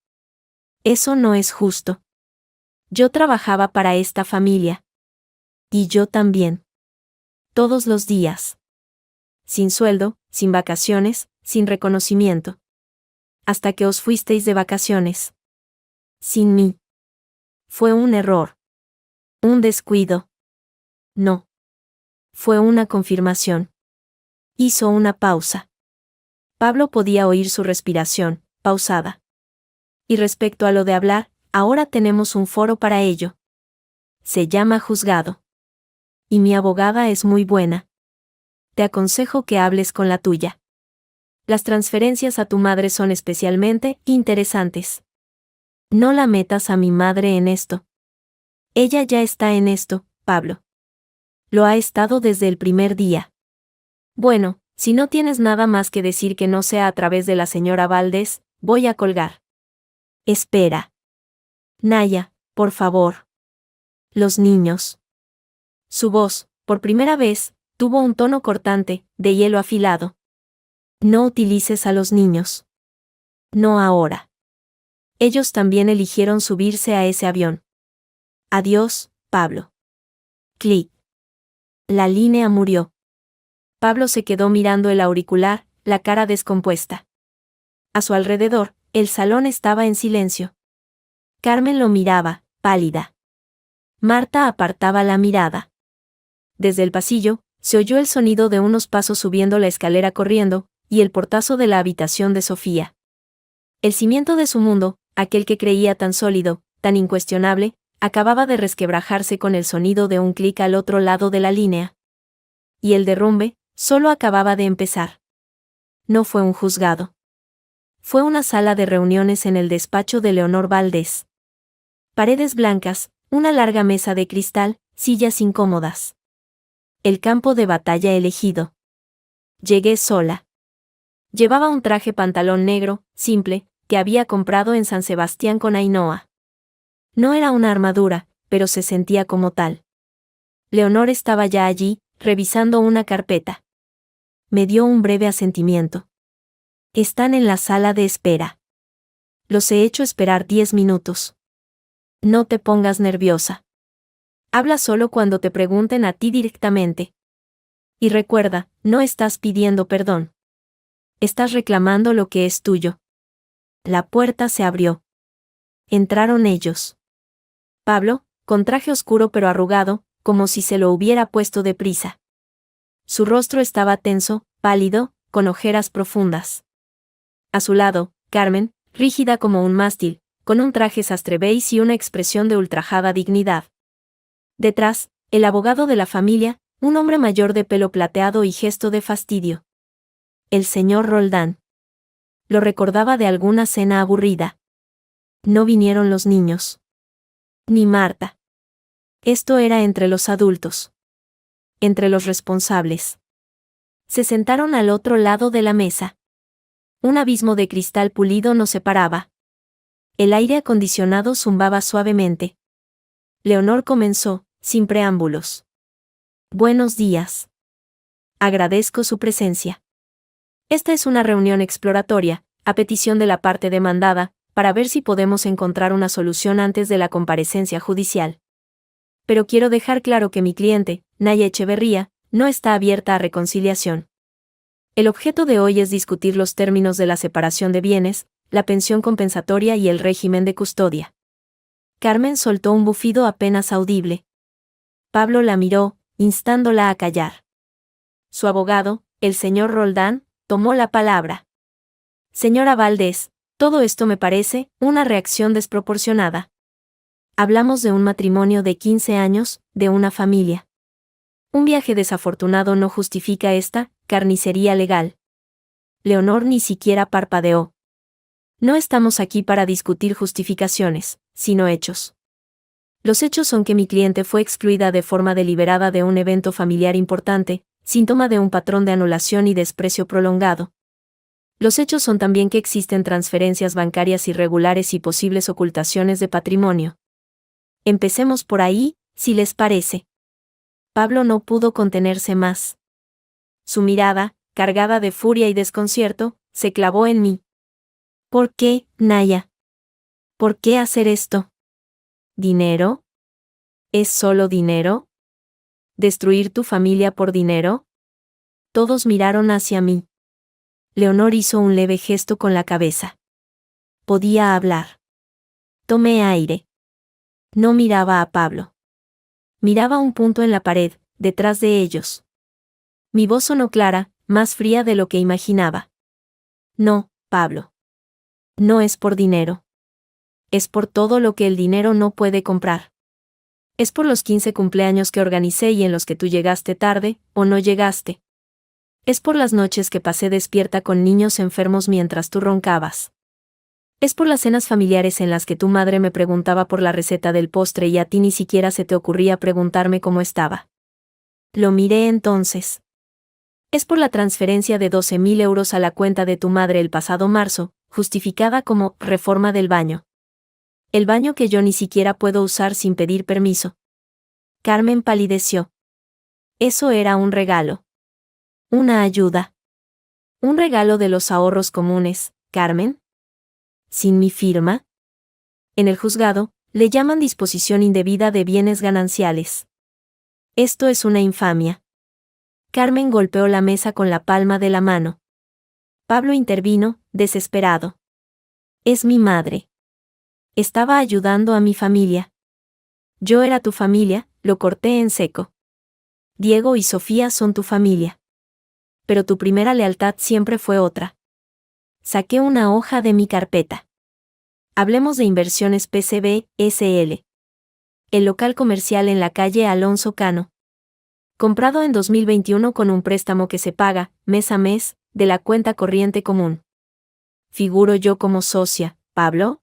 Eso no es justo. Yo trabajaba para esta familia. Y yo también. Todos los días. Sin sueldo, sin vacaciones, sin reconocimiento. Hasta que os fuisteis de vacaciones. Sin mí. Fue un error. Un descuido. No. Fue una confirmación. Hizo una pausa. Pablo podía oír su respiración, pausada. Y respecto a lo de hablar, ahora tenemos un foro para ello. Se llama juzgado. Y mi abogada es muy buena. Te aconsejo que hables con la tuya. Las transferencias a tu madre son especialmente interesantes. No la metas a mi madre en esto. Ella ya está en esto, Pablo. Lo ha estado desde el primer día. Bueno, si no tienes nada más que decir que no sea a través de la señora Valdés, voy a colgar. Espera. Naya, por favor. Los niños. Su voz, por primera vez, tuvo un tono cortante, de hielo afilado. No utilices a los niños. No ahora. Ellos también eligieron subirse a ese avión. Adiós, Pablo. Clic. La línea murió. Pablo se quedó mirando el auricular, la cara descompuesta. A su alrededor, el salón estaba en silencio. Carmen lo miraba, pálida. Marta apartaba la mirada. Desde el pasillo, se oyó el sonido de unos pasos subiendo la escalera corriendo, y el portazo de la habitación de Sofía. El cimiento de su mundo, aquel que creía tan sólido, tan incuestionable, acababa de resquebrajarse con el sonido de un clic al otro lado de la línea. Y el derrumbe, solo acababa de empezar. No fue un juzgado. Fue una sala de reuniones en el despacho de Leonor Valdés. Paredes blancas, una larga mesa de cristal, sillas incómodas. El campo de batalla elegido. Llegué sola. Llevaba un traje pantalón negro, simple, que había comprado en San Sebastián con Ainhoa. No era una armadura, pero se sentía como tal. Leonor estaba ya allí, revisando una carpeta. Me dio un breve asentimiento. Están en la sala de espera. Los he hecho esperar 10 minutos. No te pongas nerviosa. Habla solo cuando te pregunten a ti directamente. Y recuerda, no estás pidiendo perdón. Estás reclamando lo que es tuyo. La puerta se abrió. Entraron ellos. Pablo, con traje oscuro pero arrugado, como si se lo hubiera puesto deprisa. Su rostro estaba tenso, pálido, con ojeras profundas. A su lado, Carmen, rígida como un mástil, con un traje sastre beige y una expresión de ultrajada dignidad. Detrás, el abogado de la familia, un hombre mayor de pelo plateado y gesto de fastidio. El señor Roldán. Lo recordaba de alguna cena aburrida. No vinieron los niños. Ni Marta. Esto era entre los adultos. Entre los responsables. Se sentaron al otro lado de la mesa. Un abismo de cristal pulido nos separaba. El aire acondicionado zumbaba suavemente. Leonor comenzó, sin preámbulos. Buenos días. Agradezco su presencia. Esta es una reunión exploratoria, a petición de la parte demandada, para ver si podemos encontrar una solución antes de la comparecencia judicial. Pero quiero dejar claro que mi cliente, Naya Echeverría, no está abierta a reconciliación. El objeto de hoy es discutir los términos de la separación de bienes, la pensión compensatoria y el régimen de custodia. Carmen soltó un bufido apenas audible. Pablo la miró, instándola a callar. Su abogado, el señor Roldán, tomó la palabra. Señora Valdés, todo esto me parece una reacción desproporcionada. Hablamos de un matrimonio de 15 años, de una familia. Un viaje desafortunado no justifica esta carnicería legal. Leonor ni siquiera parpadeó. No estamos aquí para discutir justificaciones, sino hechos. Los hechos son que mi cliente fue excluida de forma deliberada de un evento familiar importante, síntoma de un patrón de anulación y desprecio prolongado. Los hechos son también que existen transferencias bancarias irregulares y posibles ocultaciones de patrimonio. Empecemos por ahí, si les parece. Pablo no pudo contenerse más. Su mirada, cargada de furia y desconcierto, se clavó en mí. ¿Por qué, Naya? ¿Por qué hacer esto? ¿Dinero? ¿Es solo dinero? ¿Destruir tu familia por dinero? Todos miraron hacia mí. Leonor hizo un leve gesto con la cabeza. Podía hablar. Tomé aire. No miraba a Pablo. Miraba un punto en la pared, detrás de ellos. Mi voz sonó clara, más fría de lo que imaginaba. No, Pablo. No es por dinero. Es por todo lo que el dinero no puede comprar. Es por los 15 cumpleaños que organicé y en los que tú llegaste tarde, o no llegaste. Es por las noches que pasé despierta con niños enfermos mientras tú roncabas. Es por las cenas familiares en las que tu madre me preguntaba por la receta del postre y a ti ni siquiera se te ocurría preguntarme cómo estaba. Lo miré entonces. Es por la transferencia de 12.000 euros a la cuenta de tu madre el pasado marzo, justificada como reforma del baño. El baño que yo ni siquiera puedo usar sin pedir permiso. Carmen palideció. Eso era un regalo. Una ayuda. Un regalo de los ahorros comunes, Carmen. ¿Sin mi firma? En el juzgado, le llaman disposición indebida de bienes gananciales. Esto es una infamia. Carmen golpeó la mesa con la palma de la mano. Pablo intervino, desesperado. Es mi madre. Estaba ayudando a mi familia. Yo era tu familia, lo corté en seco. Diego y Sofía son tu familia. Pero tu primera lealtad siempre fue otra. Saqué una hoja de mi carpeta. Hablemos de Inversiones PCB, SL. El local comercial en la calle Alonso Cano. Comprado en 2021 con un préstamo que se paga, mes a mes, de la cuenta corriente común. ¿Figuro yo como socia, Pablo?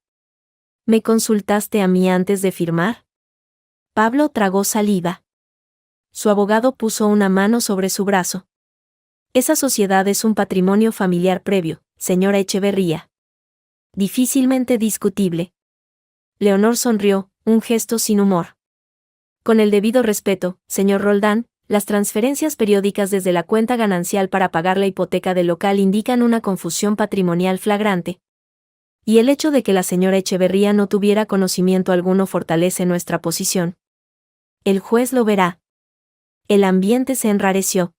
¿Me consultaste a mí antes de firmar? Pablo tragó saliva. Su abogado puso una mano sobre su brazo. Esa sociedad es un patrimonio familiar previo, señora Echeverría. Difícilmente discutible. Leonor sonrió, un gesto sin humor. Con el debido respeto, señor Roldán, las transferencias periódicas desde la cuenta ganancial para pagar la hipoteca del local indican una confusión patrimonial flagrante. Y el hecho de que la señora Echeverría no tuviera conocimiento alguno fortalece nuestra posición. El juez lo verá. El ambiente se enrareció.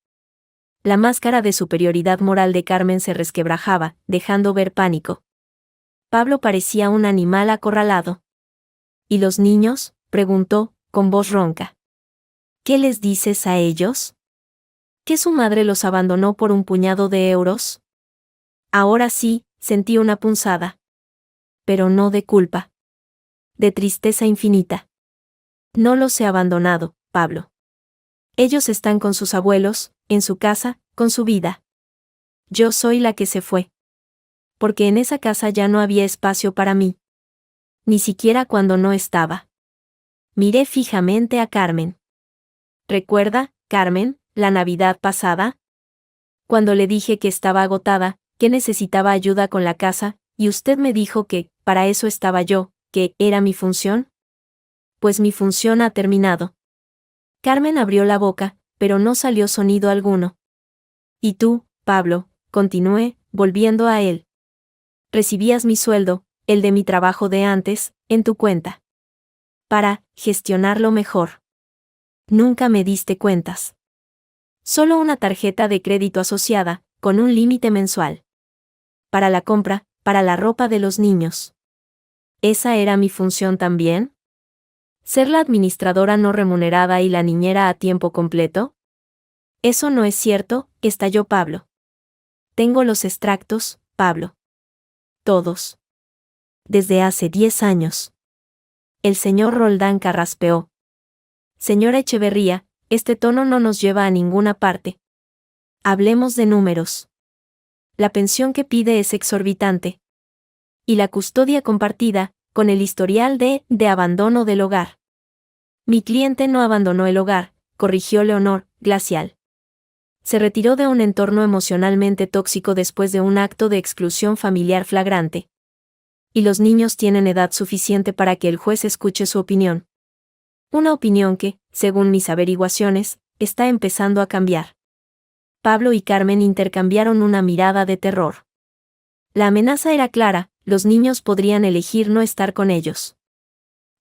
La máscara de superioridad moral de Carmen se resquebrajaba, dejando ver pánico. Pablo parecía un animal acorralado. ¿Y los niños?, preguntó, con voz ronca. ¿Qué les dices a ellos? ¿Que su madre los abandonó por un puñado de euros? Ahora sí, sentí una punzada. Pero no de culpa. De tristeza infinita. No los he abandonado, Pablo. Ellos están con sus abuelos, en su casa, con su vida. Yo soy la que se fue. Porque en esa casa ya no había espacio para mí. Ni siquiera cuando no estaba. Miré fijamente a Carmen. ¿Recuerda, Carmen, la Navidad pasada? Cuando le dije que estaba agotada, que necesitaba ayuda con la casa, y usted me dijo que, para eso estaba yo, que era mi función. Pues mi función ha terminado. Carmen abrió la boca, pero no salió sonido alguno. Y tú, Pablo, continué, volviendo a él. Recibías mi sueldo, el de mi trabajo de antes, en tu cuenta. Para gestionarlo mejor. Nunca me diste cuentas. Solo una tarjeta de crédito asociada, con un límite mensual. Para la compra, para la ropa de los niños. ¿Esa era mi función también? ¿Ser la administradora no remunerada y la niñera a tiempo completo? Eso no es cierto, estalló Pablo. Tengo los extractos, Pablo. Todos. Desde hace 10 años. El señor Roldán carraspeó. Señora Echeverría, este tono no nos lleva a ninguna parte. Hablemos de números. La pensión que pide es exorbitante. Y la custodia compartida, con el historial de abandono del hogar. Mi cliente no abandonó el hogar, corrigió Leonor, glacial. Se retiró de un entorno emocionalmente tóxico después de un acto de exclusión familiar flagrante. Y los niños tienen edad suficiente para que el juez escuche su opinión. Una opinión que, según mis averiguaciones, está empezando a cambiar. Pablo y Carmen intercambiaron una mirada de terror. La amenaza era clara, los niños podrían elegir no estar con ellos.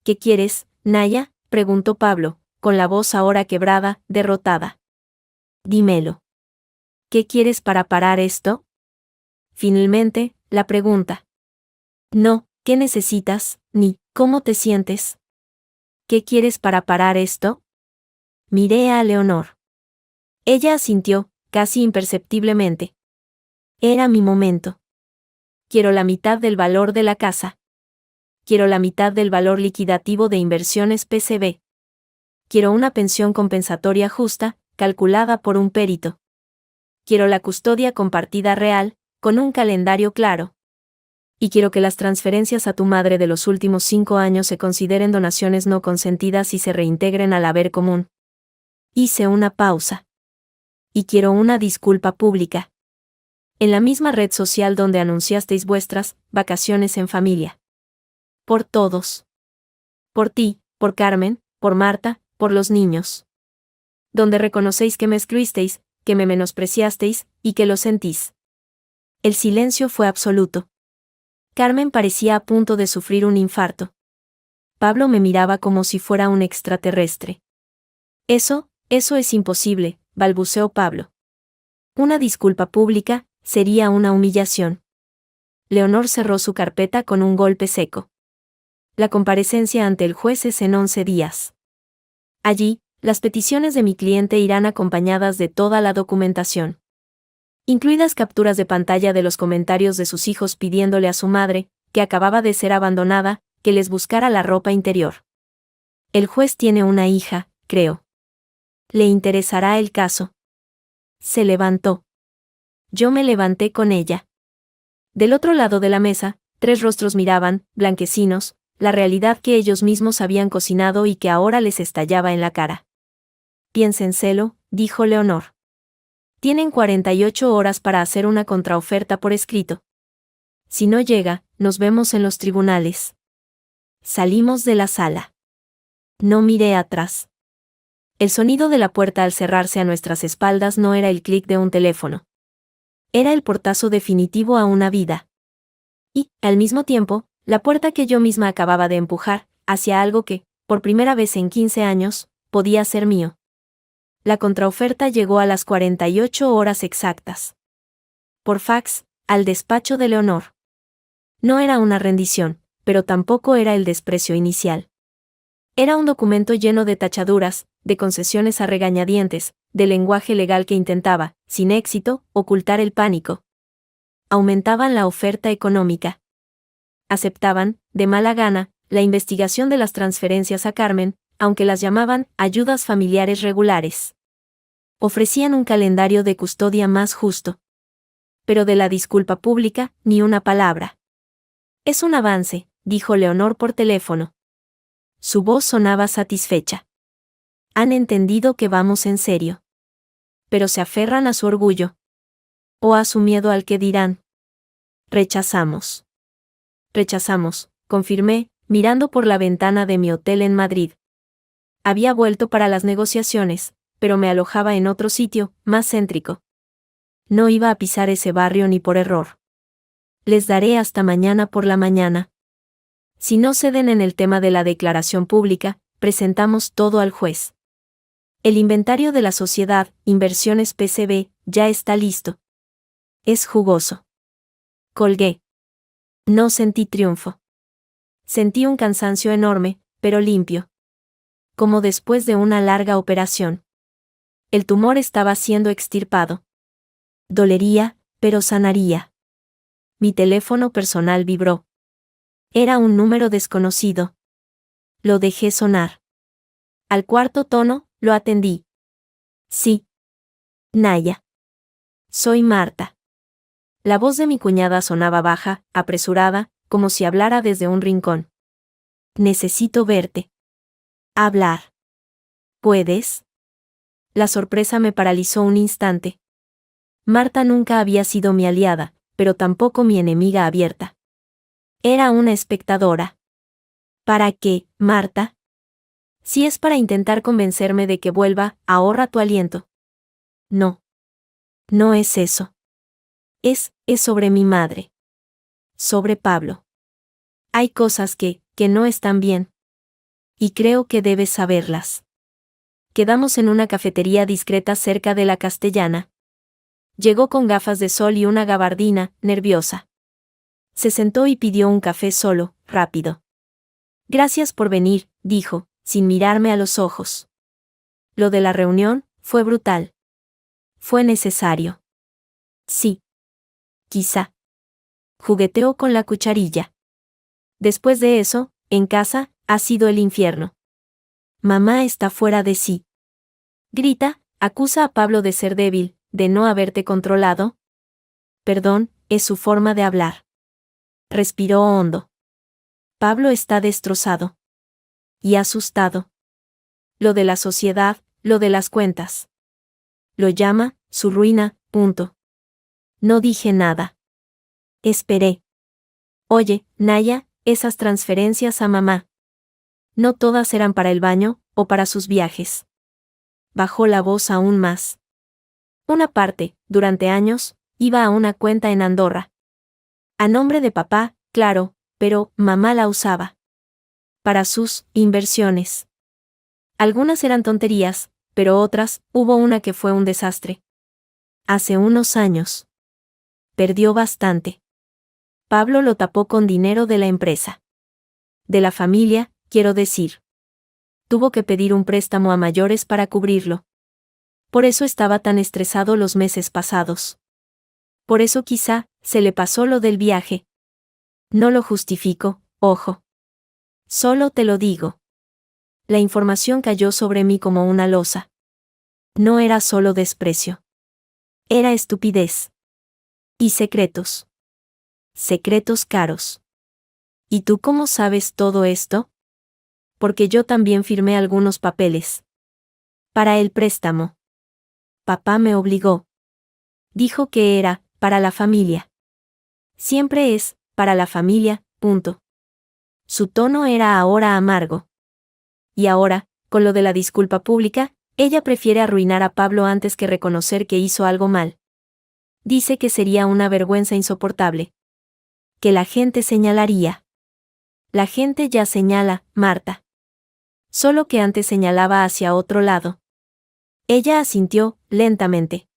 ¿Qué quieres, Naya?, preguntó Pablo, con la voz ahora quebrada, derrotada. Dímelo. ¿Qué quieres para parar esto? Finalmente, la pregunta. No, ¿qué necesitas, ni cómo te sientes? ¿Qué quieres para parar esto? Miré a Leonor. Ella asintió, casi imperceptiblemente. Era mi momento. Quiero la mitad del valor de la casa. Quiero la mitad del valor liquidativo de Inversiones PCB. Quiero una pensión compensatoria justa, calculada por un perito. Quiero la custodia compartida real, con un calendario claro. Y quiero que las transferencias a tu madre de los últimos 5 años se consideren donaciones no consentidas y se reintegren al haber común. Hice una pausa. Y quiero una disculpa pública. En la misma red social donde anunciasteis vuestras vacaciones en familia. Por todos. Por ti, por Carmen, por Marta, por los niños. Donde reconocéis que me excluisteis, que me menospreciasteis, y que lo sentís. El silencio fue absoluto. Carmen parecía a punto de sufrir un infarto. Pablo me miraba como si fuera un extraterrestre. Eso es imposible, balbuceó Pablo. Una disculpa pública sería una humillación. Leonor cerró su carpeta con un golpe seco. La comparecencia ante el juez es en 11 días. Allí, las peticiones de mi cliente irán acompañadas de toda la documentación, incluidas capturas de pantalla de los comentarios de sus hijos pidiéndole a su madre, que acababa de ser abandonada, que les buscara la ropa interior. El juez tiene una hija, creo. ¿Le interesará el caso? Se levantó. Yo me levanté con ella. Del otro lado de la mesa, 3 rostros miraban, blanquecinos, la realidad que ellos mismos habían cocinado y que ahora les estallaba en la cara. Piénsenselo, dijo Leonor. Tienen 48 horas para hacer una contraoferta por escrito. Si no llega, nos vemos en los tribunales. Salimos de la sala. No miré atrás. El sonido de la puerta al cerrarse a nuestras espaldas no era el clic de un teléfono. Era el portazo definitivo a una vida. Y, al mismo tiempo, la puerta que yo misma acababa de empujar, hacia algo que, por primera vez en 15 años, podía ser mío. La contraoferta llegó a las 48 horas exactas. Por fax, al despacho de Leonor. No era una rendición, pero tampoco era el desprecio inicial. Era un documento lleno de tachaduras, de concesiones a regañadientes, de lenguaje legal que intentaba, sin éxito, ocultar el pánico. Aumentaban la oferta económica. Aceptaban, de mala gana, la investigación de las transferencias a Carmen, aunque las llamaban ayudas familiares regulares. Ofrecían un calendario de custodia más justo. Pero de la disculpa pública, ni una palabra. Es un avance, dijo Leonor por teléfono. Su voz sonaba satisfecha. Han entendido que vamos en serio. Pero se aferran a su orgullo. O a su miedo al que dirán. Rechazamos. Rechazamos, confirmé, mirando por la ventana de mi hotel en Madrid. Había vuelto para las negociaciones, pero me alojaba en otro sitio, más céntrico. No iba a pisar ese barrio ni por error. Les daré hasta mañana por la mañana. Si no ceden en el tema de la declaración pública, presentamos todo al juez. El inventario de la sociedad, Inversiones PCB, ya está listo. Es jugoso. Colgué. No sentí triunfo. Sentí un cansancio enorme, pero limpio. Como después de una larga operación. El tumor estaba siendo extirpado. Dolería, pero sanaría. Mi teléfono personal vibró. Era un número desconocido. Lo dejé sonar. Al cuarto tono, lo atendí. Sí. Naya. Soy Marta. La voz de mi cuñada sonaba baja, apresurada, como si hablara desde un rincón. Necesito verte. Hablar. ¿Puedes? La sorpresa me paralizó un instante. Marta nunca había sido mi aliada, pero tampoco mi enemiga abierta. Era una espectadora. ¿Para qué, Marta? Si es para intentar convencerme de que vuelva, ahorra tu aliento. No. No es eso. Es sobre mi madre. Sobre Pablo. Hay cosas que no están bien. Y creo que debes saberlas. Quedamos en una cafetería discreta cerca de la Castellana. Llegó con gafas de sol y una gabardina, nerviosa. Se sentó y pidió un café solo, rápido. Gracias por venir, dijo, sin mirarme a los ojos. Lo de la reunión fue brutal. Fue necesario. Sí. Quizá. Jugueteó con la cucharilla. Después de eso, en casa, ha sido el infierno. Mamá está fuera de sí. Grita, acusa a Pablo de ser débil, de no haberte controlado. Perdón, es su forma de hablar. Respiró hondo. Pablo está destrozado. Y asustado. Lo de la sociedad, lo de las cuentas. Lo llama, su ruina, punto. No dije nada. Esperé. Oye, Naya, esas transferencias a mamá. No todas eran para el baño, o para sus viajes. Bajó la voz aún más. Una parte, durante años, iba a una cuenta en Andorra. A nombre de papá, claro, pero mamá la usaba. para sus inversiones. Algunas eran tonterías, pero otras, hubo una que fue un desastre. Hace unos años. Perdió bastante. Pablo lo tapó con dinero de la empresa. De la familia, quiero decir. Tuvo que pedir un préstamo a mayores para cubrirlo. Por eso estaba tan estresado los meses pasados. Por eso quizá, se le pasó lo del viaje. No lo justifico, ojo. Solo te lo digo. La información cayó sobre mí como una losa. No era solo desprecio. Era estupidez. Y secretos. Secretos caros. ¿Y tú cómo sabes todo esto? Porque yo también firmé algunos papeles. Para el préstamo. Papá me obligó. Dijo que era, para la familia. Siempre es, para la familia, punto. Su tono era ahora amargo. Y ahora, con lo de la disculpa pública, ella prefiere arruinar a Pablo antes que reconocer que hizo algo mal. Dice que sería una vergüenza insoportable. Que la gente señalaría. La gente ya señala, Marta. Solo que antes señalaba hacia otro lado. Ella asintió, lentamente.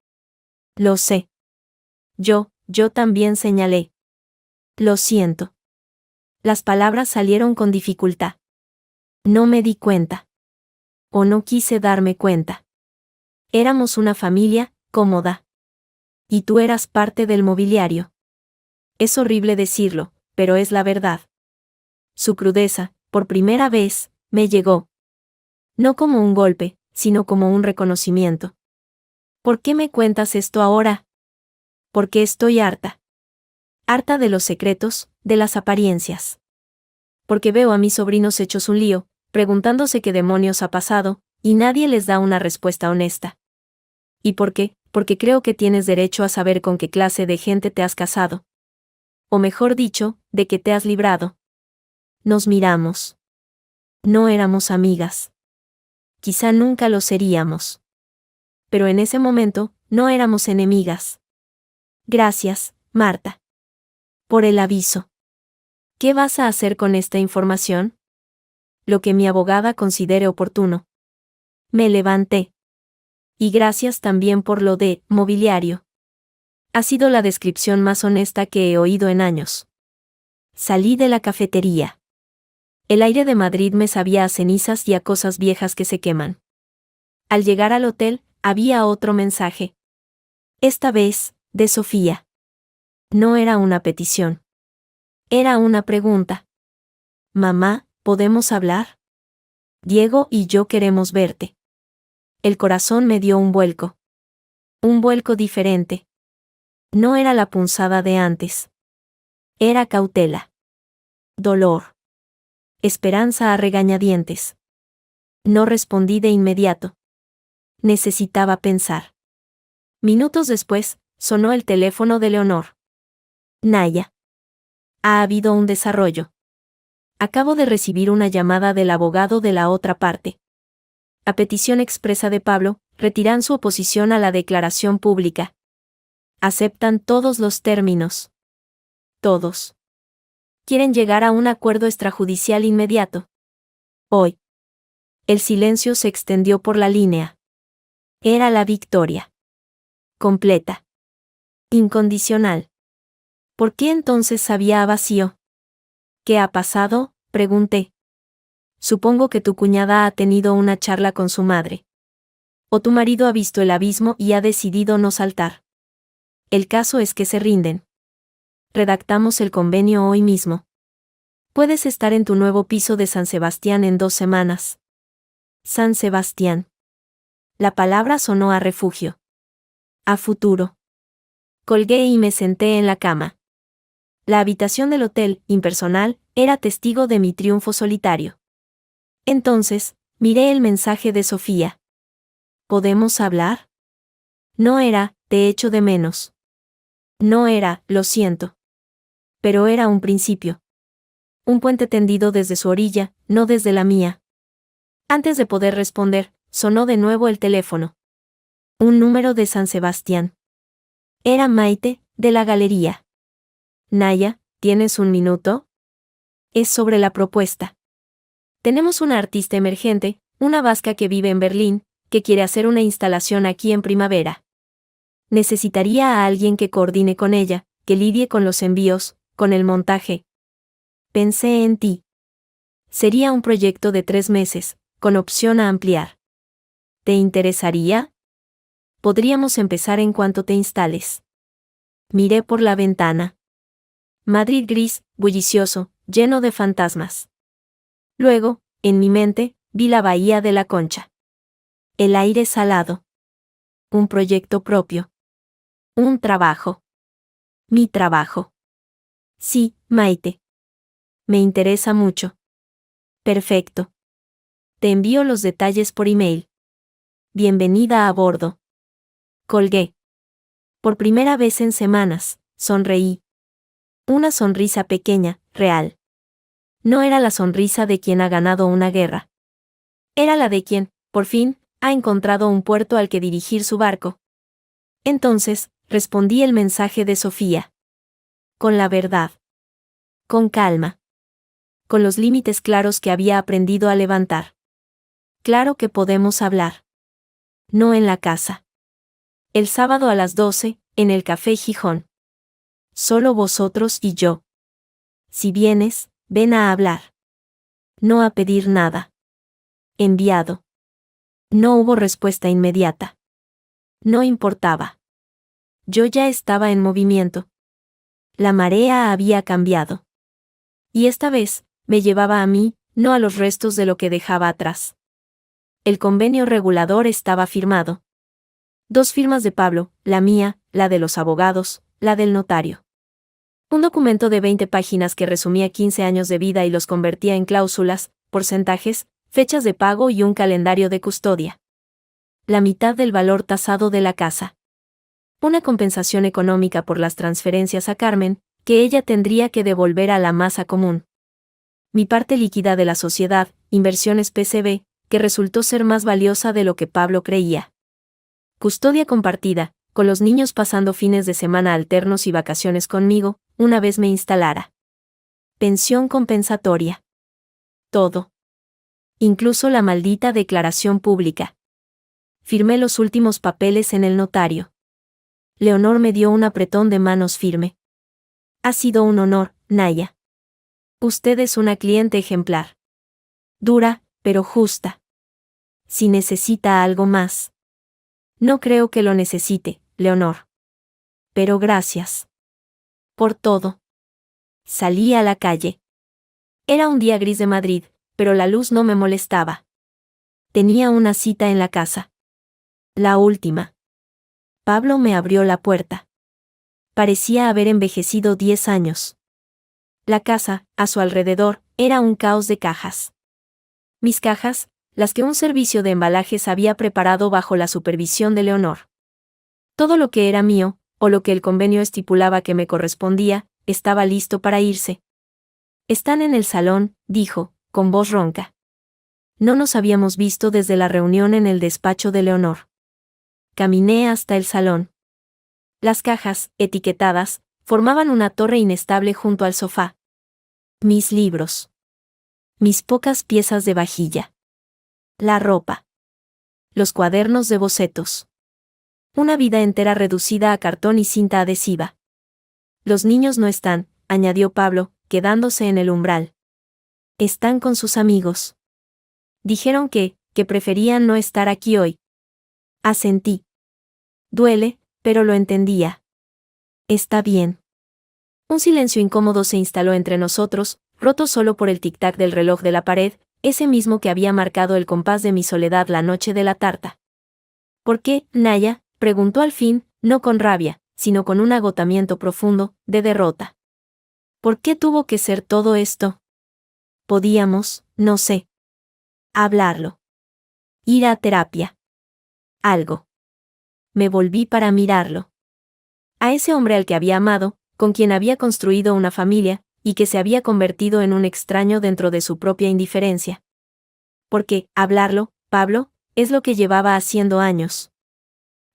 Lo sé. Yo también señalé. Lo siento. Las palabras salieron con dificultad. No me di cuenta. O no quise darme cuenta. Éramos una familia, cómoda. Y tú eras parte del mobiliario. Es horrible decirlo, pero es la verdad. Su crudeza, por primera vez, me llegó. No como un golpe, sino como un reconocimiento. ¿Por qué me cuentas esto ahora? Porque estoy harta. Harta de los secretos, de las apariencias. Porque veo a mis sobrinos hechos un lío, preguntándose qué demonios ha pasado, y nadie les da una respuesta honesta. ¿Y por qué? Porque creo que tienes derecho a saber con qué clase de gente te has casado. O mejor dicho, de qué te has librado. Nos miramos. No éramos amigas. Quizá nunca lo seríamos. Pero en ese momento, no éramos enemigas. Gracias, Marta. Por el aviso. ¿Qué vas a hacer con esta información? Lo que mi abogada considere oportuno. Me levanté. Y gracias también por lo de mobiliario. Ha sido la descripción más honesta que he oído en años. Salí de la cafetería. El aire de Madrid me sabía a cenizas y a cosas viejas que se queman. Al llegar al hotel, había otro mensaje. Esta vez, de Sofía. No era una petición. Era una pregunta. Mamá, ¿podemos hablar? Diego y yo queremos verte. El corazón me dio un vuelco. Un vuelco diferente. No era la punzada de antes. Era cautela. Dolor. Esperanza a regañadientes. No respondí de inmediato. Necesitaba pensar. Minutos después, sonó el teléfono de Leonor. Naya. Ha habido un desarrollo. Acabo de recibir una llamada del abogado de la otra parte. A petición expresa de Pablo, retiran su oposición a la declaración pública. Aceptan todos los términos. Todos. Quieren llegar a un acuerdo extrajudicial inmediato. Hoy. El silencio se extendió por la línea. Era la victoria. Completa. Incondicional. ¿Por qué entonces sabía a vacío? ¿Qué ha pasado?, pregunté. Supongo que tu cuñada ha tenido una charla con su madre. O tu marido ha visto el abismo y ha decidido no saltar. El caso es que se rinden. Redactamos el convenio hoy mismo. Puedes estar en tu nuevo piso de San Sebastián en 2 semanas. San Sebastián. La palabra sonó a refugio. A futuro. Colgué y me senté en la cama. La habitación del hotel, impersonal, era testigo de mi triunfo solitario. Entonces, miré el mensaje de Sofía. ¿Podemos hablar? No era, te echo de menos. No era, lo siento. Pero era un principio. Un puente tendido desde su orilla, no desde la mía. Antes de poder responder, sonó de nuevo el teléfono. Un número de San Sebastián. Era Maite, de la galería. Naya, ¿tienes un minuto? Es sobre la propuesta. Tenemos una artista emergente, una vasca que vive en Berlín, que quiere hacer una instalación aquí en primavera. Necesitaría a alguien que coordine con ella, que lidie con los envíos, con el montaje. Pensé en ti. Sería un proyecto de 3 meses, con opción a ampliar. ¿Te interesaría? Podríamos empezar en cuanto te instales. Miré por la ventana. Madrid gris, bullicioso, lleno de fantasmas. Luego, en mi mente, vi la bahía de la Concha. El aire salado. Un proyecto propio. Un trabajo. Mi trabajo. Sí, Maite. Me interesa mucho. Perfecto. Te envío los detalles por email. Bienvenida a bordo. Colgué. Por primera vez en semanas, sonreí. Una sonrisa pequeña, real. No era la sonrisa de quien ha ganado una guerra. Era la de quien, por fin, ha encontrado un puerto al que dirigir su barco. Entonces, respondí el mensaje de Sofía. Con la verdad. Con calma. Con los límites claros que había aprendido a levantar. Claro que podemos hablar. No en la casa. El sábado a las 12, en el Café Gijón. Solo vosotros y yo. Si vienes, ven a hablar. No a pedir nada. Enviado. No hubo respuesta inmediata. No importaba. Yo ya estaba en movimiento. La marea había cambiado. Y esta vez, me llevaba a mí, no a los restos de lo que dejaba atrás. El convenio regulador estaba firmado. 2 firmas de Pablo, la mía, la de los abogados, la del notario. Un documento de 20 páginas que resumía 15 años de vida y los convertía en cláusulas, porcentajes, fechas de pago y un calendario de custodia. La mitad del valor tasado de la casa. Una compensación económica por las transferencias a Carmen, que ella tendría que devolver a la masa común. Mi parte líquida de la sociedad, Inversiones PCB, que resultó ser más valiosa de lo que Pablo creía. Custodia compartida, con los niños pasando fines de semana alternos y vacaciones conmigo, una vez me instalara. Pensión compensatoria. Todo. Incluso la maldita declaración pública. Firmé los últimos papeles en el notario. Leonor me dio un apretón de manos firme. Ha sido un honor, Naya. Usted es una cliente ejemplar. Dura, pero justa. Si necesita algo más. No creo que lo necesite, Leonor. Pero gracias. Por todo. Salí a la calle. Era un día gris de Madrid, pero la luz no me molestaba. Tenía una cita en la casa. La última. Pablo me abrió la puerta. Parecía haber envejecido 10 años. La casa, a su alrededor, era un caos de cajas. Mis cajas, las que un servicio de embalajes había preparado bajo la supervisión de Leonor. Todo lo que era mío, o lo que el convenio estipulaba que me correspondía, estaba listo para irse. Están en el salón, dijo, con voz ronca. No nos habíamos visto desde la reunión en el despacho de Leonor. Caminé hasta el salón. Las cajas, etiquetadas, formaban una torre inestable junto al sofá. Mis libros. Mis pocas piezas de vajilla. La ropa. Los cuadernos de bocetos. Una vida entera reducida a cartón y cinta adhesiva. Los niños no están, añadió Pablo, quedándose en el umbral. Están con sus amigos. Dijeron que preferían no estar aquí hoy. Asentí. Duele, pero lo entendía. Está bien. Un silencio incómodo se instaló entre nosotros, roto solo por el tic-tac del reloj de la pared, ese mismo que había marcado el compás de mi soledad la noche de la tarta. ¿Por qué, Naya?, preguntó al fin, no con rabia, sino con un agotamiento profundo, de derrota. ¿Por qué tuvo que ser todo esto? Podíamos, no sé. Hablarlo. Ir a terapia. Algo. Me volví para mirarlo. A ese hombre al que había amado, con quien había construido una familia, y que se había convertido en un extraño dentro de su propia indiferencia. Porque, hablarlo, Pablo, es lo que llevaba haciendo años.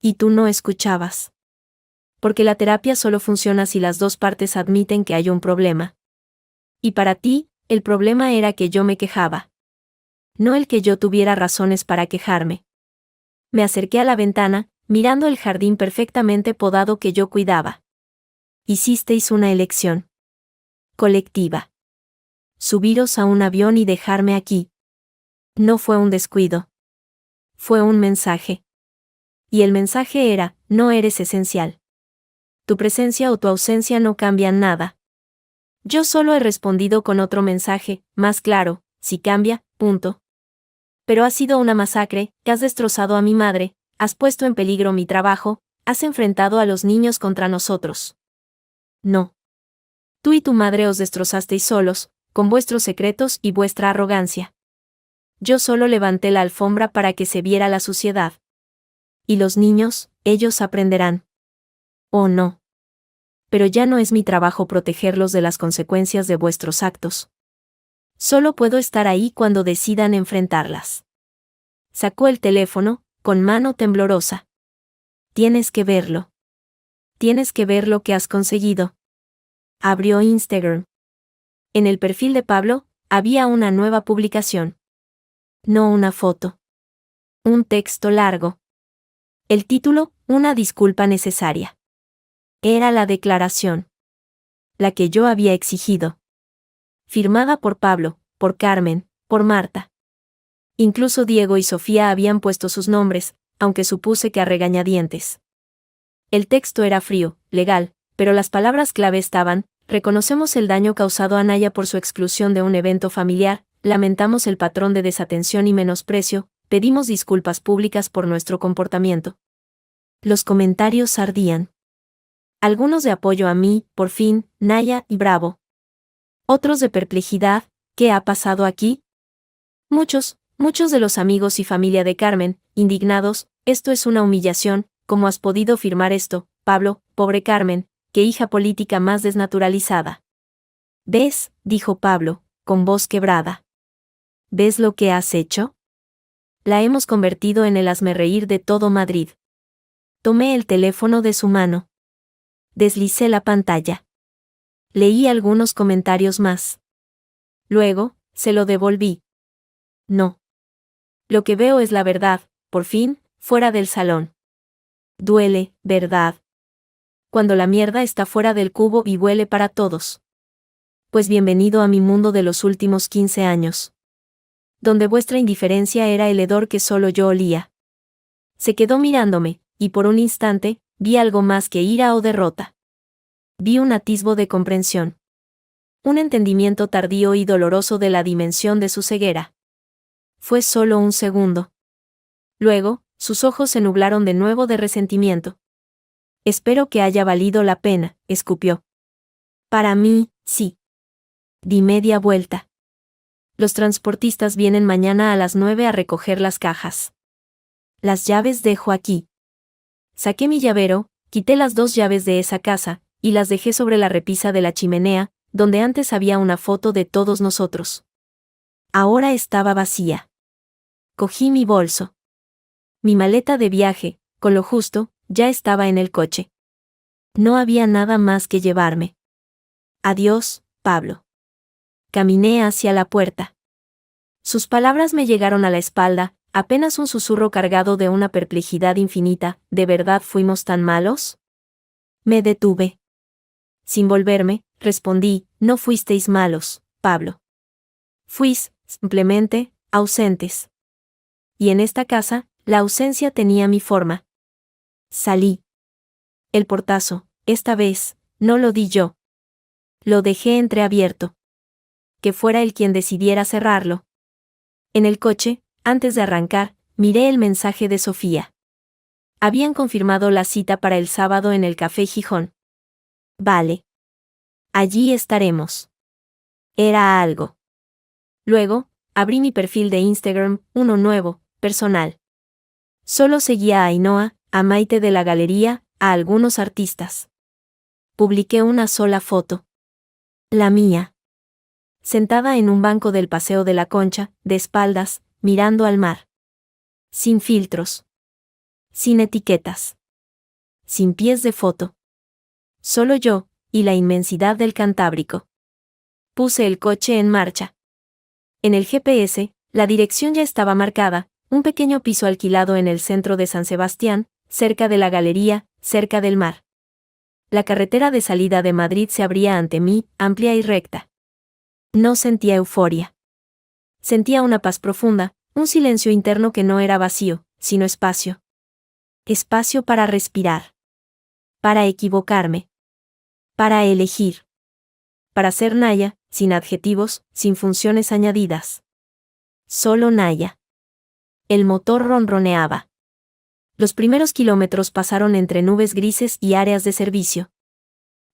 Y tú no escuchabas. Porque la terapia solo funciona si las dos partes admiten que hay un problema. Y para ti, el problema era que yo me quejaba. no el que yo tuviera razones para quejarme. Me acerqué a la ventana, mirando el jardín perfectamente podado que yo cuidaba. Hicisteis una elección colectiva. Subiros a un avión y dejarme aquí. No fue un descuido. Fue un mensaje. Y el mensaje era, no eres esencial. Tu presencia o tu ausencia no cambian nada. Yo solo he respondido con otro mensaje, más claro, si cambia, punto. Pero ha sido una masacre, que has destrozado a mi madre, has puesto en peligro mi trabajo, has enfrentado a los niños contra nosotros. No. Tú y tu madre os destrozasteis solos, con vuestros secretos y vuestra arrogancia. Yo solo levanté la alfombra para que se viera la suciedad. Y los niños, ellos aprenderán. Oh no. Pero ya no es mi trabajo protegerlos de las consecuencias de vuestros actos. Solo puedo estar ahí cuando decidan enfrentarlas. Sacó el teléfono, con mano temblorosa. Tienes que verlo. Tienes que ver lo que has conseguido. Abrió Instagram. En el perfil de Pablo, había una nueva publicación. No una foto. Un texto largo. El título, una disculpa necesaria. Era la declaración. La que yo había exigido. Firmada por Pablo, por Carmen, por Marta. Incluso Diego y Sofía habían puesto sus nombres, aunque supuse que a regañadientes. El texto era frío, legal, pero las palabras clave estaban: reconocemos el daño causado a Naya por su exclusión de un evento familiar, lamentamos el patrón de desatención y menosprecio, pedimos disculpas públicas por nuestro comportamiento. Los comentarios ardían. Algunos de apoyo a mí, por fin, Naya y bravo. Otros de perplejidad, ¿qué ha pasado aquí? Muchos de los amigos y familia de Carmen, indignados, esto es una humillación, ¿cómo has podido firmar esto, Pablo, pobre Carmen, qué hija política más desnaturalizada? ¿Ves?, dijo Pablo, con voz quebrada. ¿Ves lo que has hecho? La hemos convertido en el hazmerreír de todo Madrid. Tomé el teléfono de su mano. Deslicé la pantalla. Leí algunos comentarios más. Luego, se lo devolví. No. Lo que veo es la verdad, por fin, fuera del salón. Duele, ¿verdad? Cuando la mierda está fuera del cubo y huele para todos. Pues bienvenido a mi mundo de los últimos 15 años. Donde vuestra indiferencia era el hedor que solo yo olía. Se quedó mirándome, y por un instante, vi algo más que ira o derrota. Vi un atisbo de comprensión. Un entendimiento tardío y doloroso de la dimensión de su ceguera. Fue solo un segundo. Luego, sus ojos se nublaron de nuevo de resentimiento. Espero que haya valido la pena, escupió. Para mí, sí. Di media vuelta. Los transportistas vienen mañana a las 9 a recoger las cajas. Las llaves dejo aquí. Saqué mi llavero, quité las 2 llaves de esa casa, y las dejé sobre la repisa de la chimenea, donde antes había una foto de todos nosotros. Ahora estaba vacía. Cogí mi bolso. Mi maleta de viaje, con lo justo, ya estaba en el coche. No había nada más que llevarme. Adiós, Pablo. Caminé hacia la puerta. Sus palabras me llegaron a la espalda, apenas un susurro cargado de una perplejidad infinita. ¿De verdad fuimos tan malos? Me detuve. Sin volverme, respondí: no fuisteis malos, Pablo. Fuís, simplemente, ausentes. Y en esta casa, la ausencia tenía mi forma. Salí. El portazo, esta vez, no lo di yo. Lo dejé entreabierto. Que fuera él quien decidiera cerrarlo. En el coche, antes de arrancar, miré el mensaje de Sofía. Habían confirmado la cita para el sábado en el Café Gijón. Vale. Allí estaremos. Era algo. Luego, abrí mi perfil de Instagram, uno nuevo, personal. Solo seguía a Ainhoa, a Maite de la Galería, a algunos artistas. Publiqué una sola foto. La mía. Sentada en un banco del Paseo de la Concha, de espaldas, mirando al mar. Sin filtros. Sin etiquetas. Sin pies de foto. Solo yo, y la inmensidad del Cantábrico. Puse el coche en marcha. En el GPS, La dirección ya estaba marcada, un pequeño piso alquilado en el centro de San Sebastián, cerca de la galería, cerca del mar. La carretera de salida de Madrid se abría ante mí, amplia y recta. No sentía euforia. Sentía una paz profunda, un silencio interno que no era vacío, sino espacio. Espacio para respirar. Para equivocarme. Para elegir. Para ser Naya, sin adjetivos, sin funciones añadidas. Solo Naya. El motor ronroneaba. Los primeros kilómetros pasaron entre nubes grises y áreas de servicio.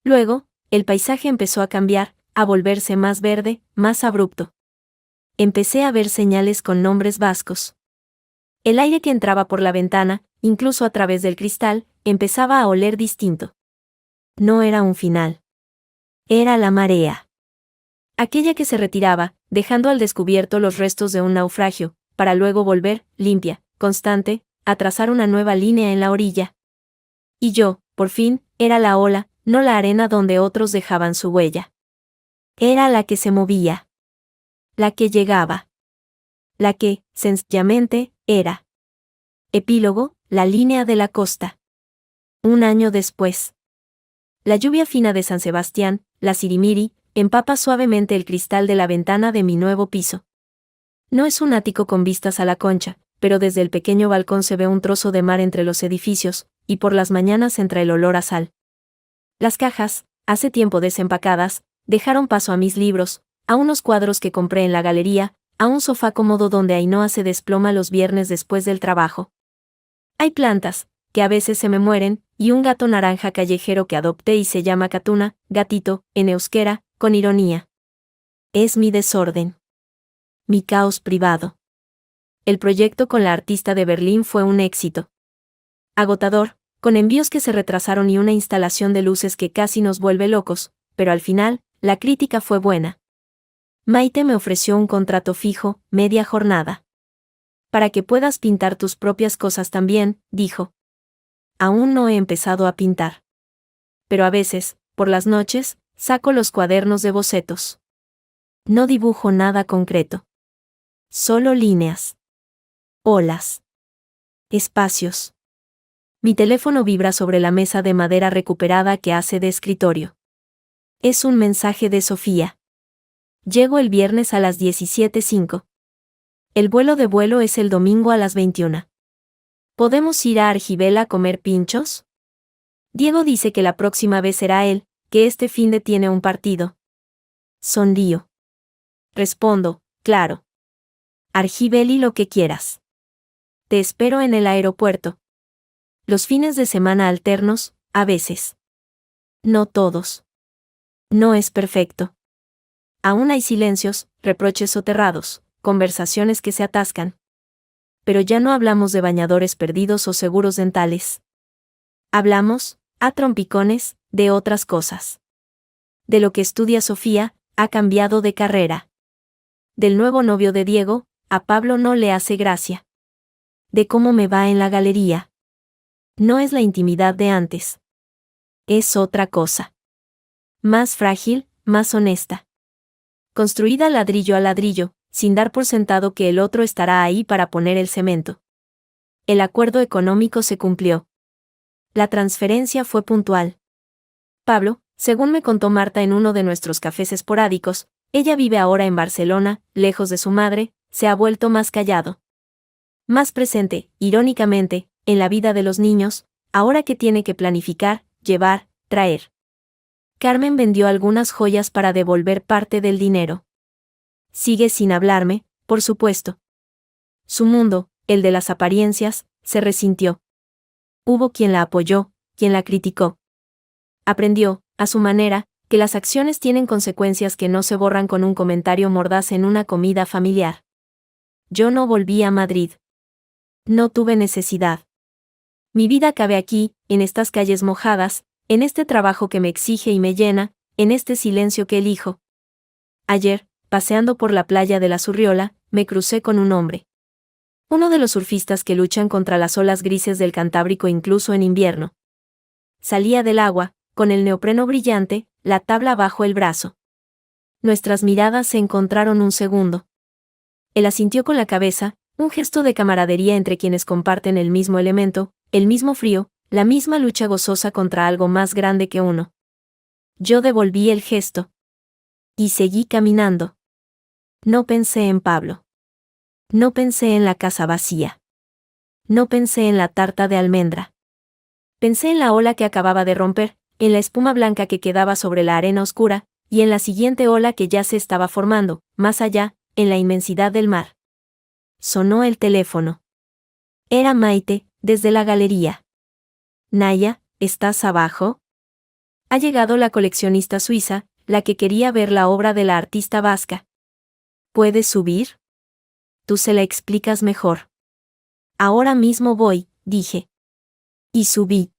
Luego, el paisaje empezó a cambiar, a volverse más verde, más abrupto. Empecé a ver señales con nombres vascos. El aire que entraba por la ventana, incluso a través del cristal, empezaba a oler distinto. No era un final. Era la marea. Aquella que se retiraba, dejando al descubierto los restos de un naufragio, para luego volver, limpia, constante, a trazar una nueva línea en la orilla. Y yo, por fin, era la ola, no la arena donde otros dejaban su huella. Era la que se movía. La que llegaba. La que, sencillamente, era. Epílogo, la línea de la costa. Un año después. La lluvia fina de San Sebastián, la sirimiri, empapa suavemente el cristal de la ventana de mi nuevo piso. No es un ático con vistas a la Concha, pero desde el pequeño balcón se ve un trozo de mar entre los edificios, y por las mañanas entra el olor a sal. Las cajas, hace tiempo desempacadas, dejaron paso a mis libros, a unos cuadros que compré en la galería, a un sofá cómodo donde Ainhoa se desploma los viernes después del trabajo. Hay plantas, que a veces se me mueren, y un gato naranja callejero que adopté y se llama Catuna, gatito, en euskera, con ironía. Es mi desorden. Mi caos privado. El proyecto con la artista de Berlín fue un éxito. Agotador, con envíos que se retrasaron y una instalación de luces que casi nos vuelve locos, pero al final, la crítica fue buena. Maite me ofreció un contrato fijo, media jornada. Para que puedas pintar tus propias cosas también, dijo. Aún no he empezado a pintar. Pero a veces, por las noches, saco los cuadernos de bocetos. No dibujo nada concreto. Solo líneas. Olas. Espacios. Mi teléfono vibra sobre la mesa de madera recuperada que hace de escritorio. Es un mensaje de Sofía. Llego el viernes a las 17:05. El vuelo de vuelo es el domingo a las 21. ¿Podemos ir a Argibela a comer pinchos? Diego dice que la próxima vez será él, que este finde tiene un partido. Sonrío. Respondo, claro. Argibeli lo que quieras. Te espero en el aeropuerto. Los fines de semana alternos, a veces. No todos. No es perfecto. Aún hay silencios, reproches soterrados, conversaciones que se atascan. Pero ya no hablamos de bañadores perdidos o seguros dentales. Hablamos, a trompicones, de otras cosas. De lo que estudia Sofía, ha cambiado de carrera. Del nuevo novio de Diego, a Pablo no le hace gracia. De cómo me va en la galería. No es la intimidad de antes. Es otra cosa. Más frágil, más honesta. Construida ladrillo a ladrillo, sin dar por sentado que el otro estará ahí para poner el cemento. El acuerdo económico se cumplió. La transferencia fue puntual. Pablo, según me contó Marta en uno de nuestros cafés esporádicos, ella vive ahora en Barcelona, lejos de su madre, se ha vuelto más callado. Más presente, irónicamente, en la vida de los niños, ahora que tiene que planificar, llevar, traer. Carmen vendió algunas joyas para devolver parte del dinero. Sigue sin hablarme, por supuesto. Su mundo, el de las apariencias, se resintió. Hubo quien la apoyó, quien la criticó. Aprendió, a su manera, que las acciones tienen consecuencias que no se borran con un comentario mordaz en una comida familiar. Yo no volví a Madrid. No tuve necesidad. Mi vida cabe aquí, en estas calles mojadas, en este trabajo que me exige y me llena, en este silencio que elijo. Ayer, paseando por la playa de la Zurriola, me crucé con un hombre. Uno de los surfistas que luchan contra las olas grises del Cantábrico incluso en invierno. Salía del agua, con el neopreno brillante, la tabla bajo el brazo. Nuestras miradas se encontraron un segundo. Él asintió con la cabeza, un gesto de camaradería entre quienes comparten el mismo elemento, el mismo frío, la misma lucha gozosa contra algo más grande que uno. Yo devolví el gesto. Y seguí caminando. No pensé en Pablo. No pensé en la casa vacía. No pensé en la tarta de almendra. Pensé en la ola que acababa de romper, en la espuma blanca que quedaba sobre la arena oscura, y en la siguiente ola que ya se estaba formando, más allá, en la inmensidad del mar. Sonó el teléfono. Era Maite, desde la galería. Naya, ¿estás abajo? Ha llegado la coleccionista suiza, la que quería ver la obra de la artista vasca. ¿Puedes subir? Tú se la explicas mejor. Ahora mismo voy, dije. Y subí.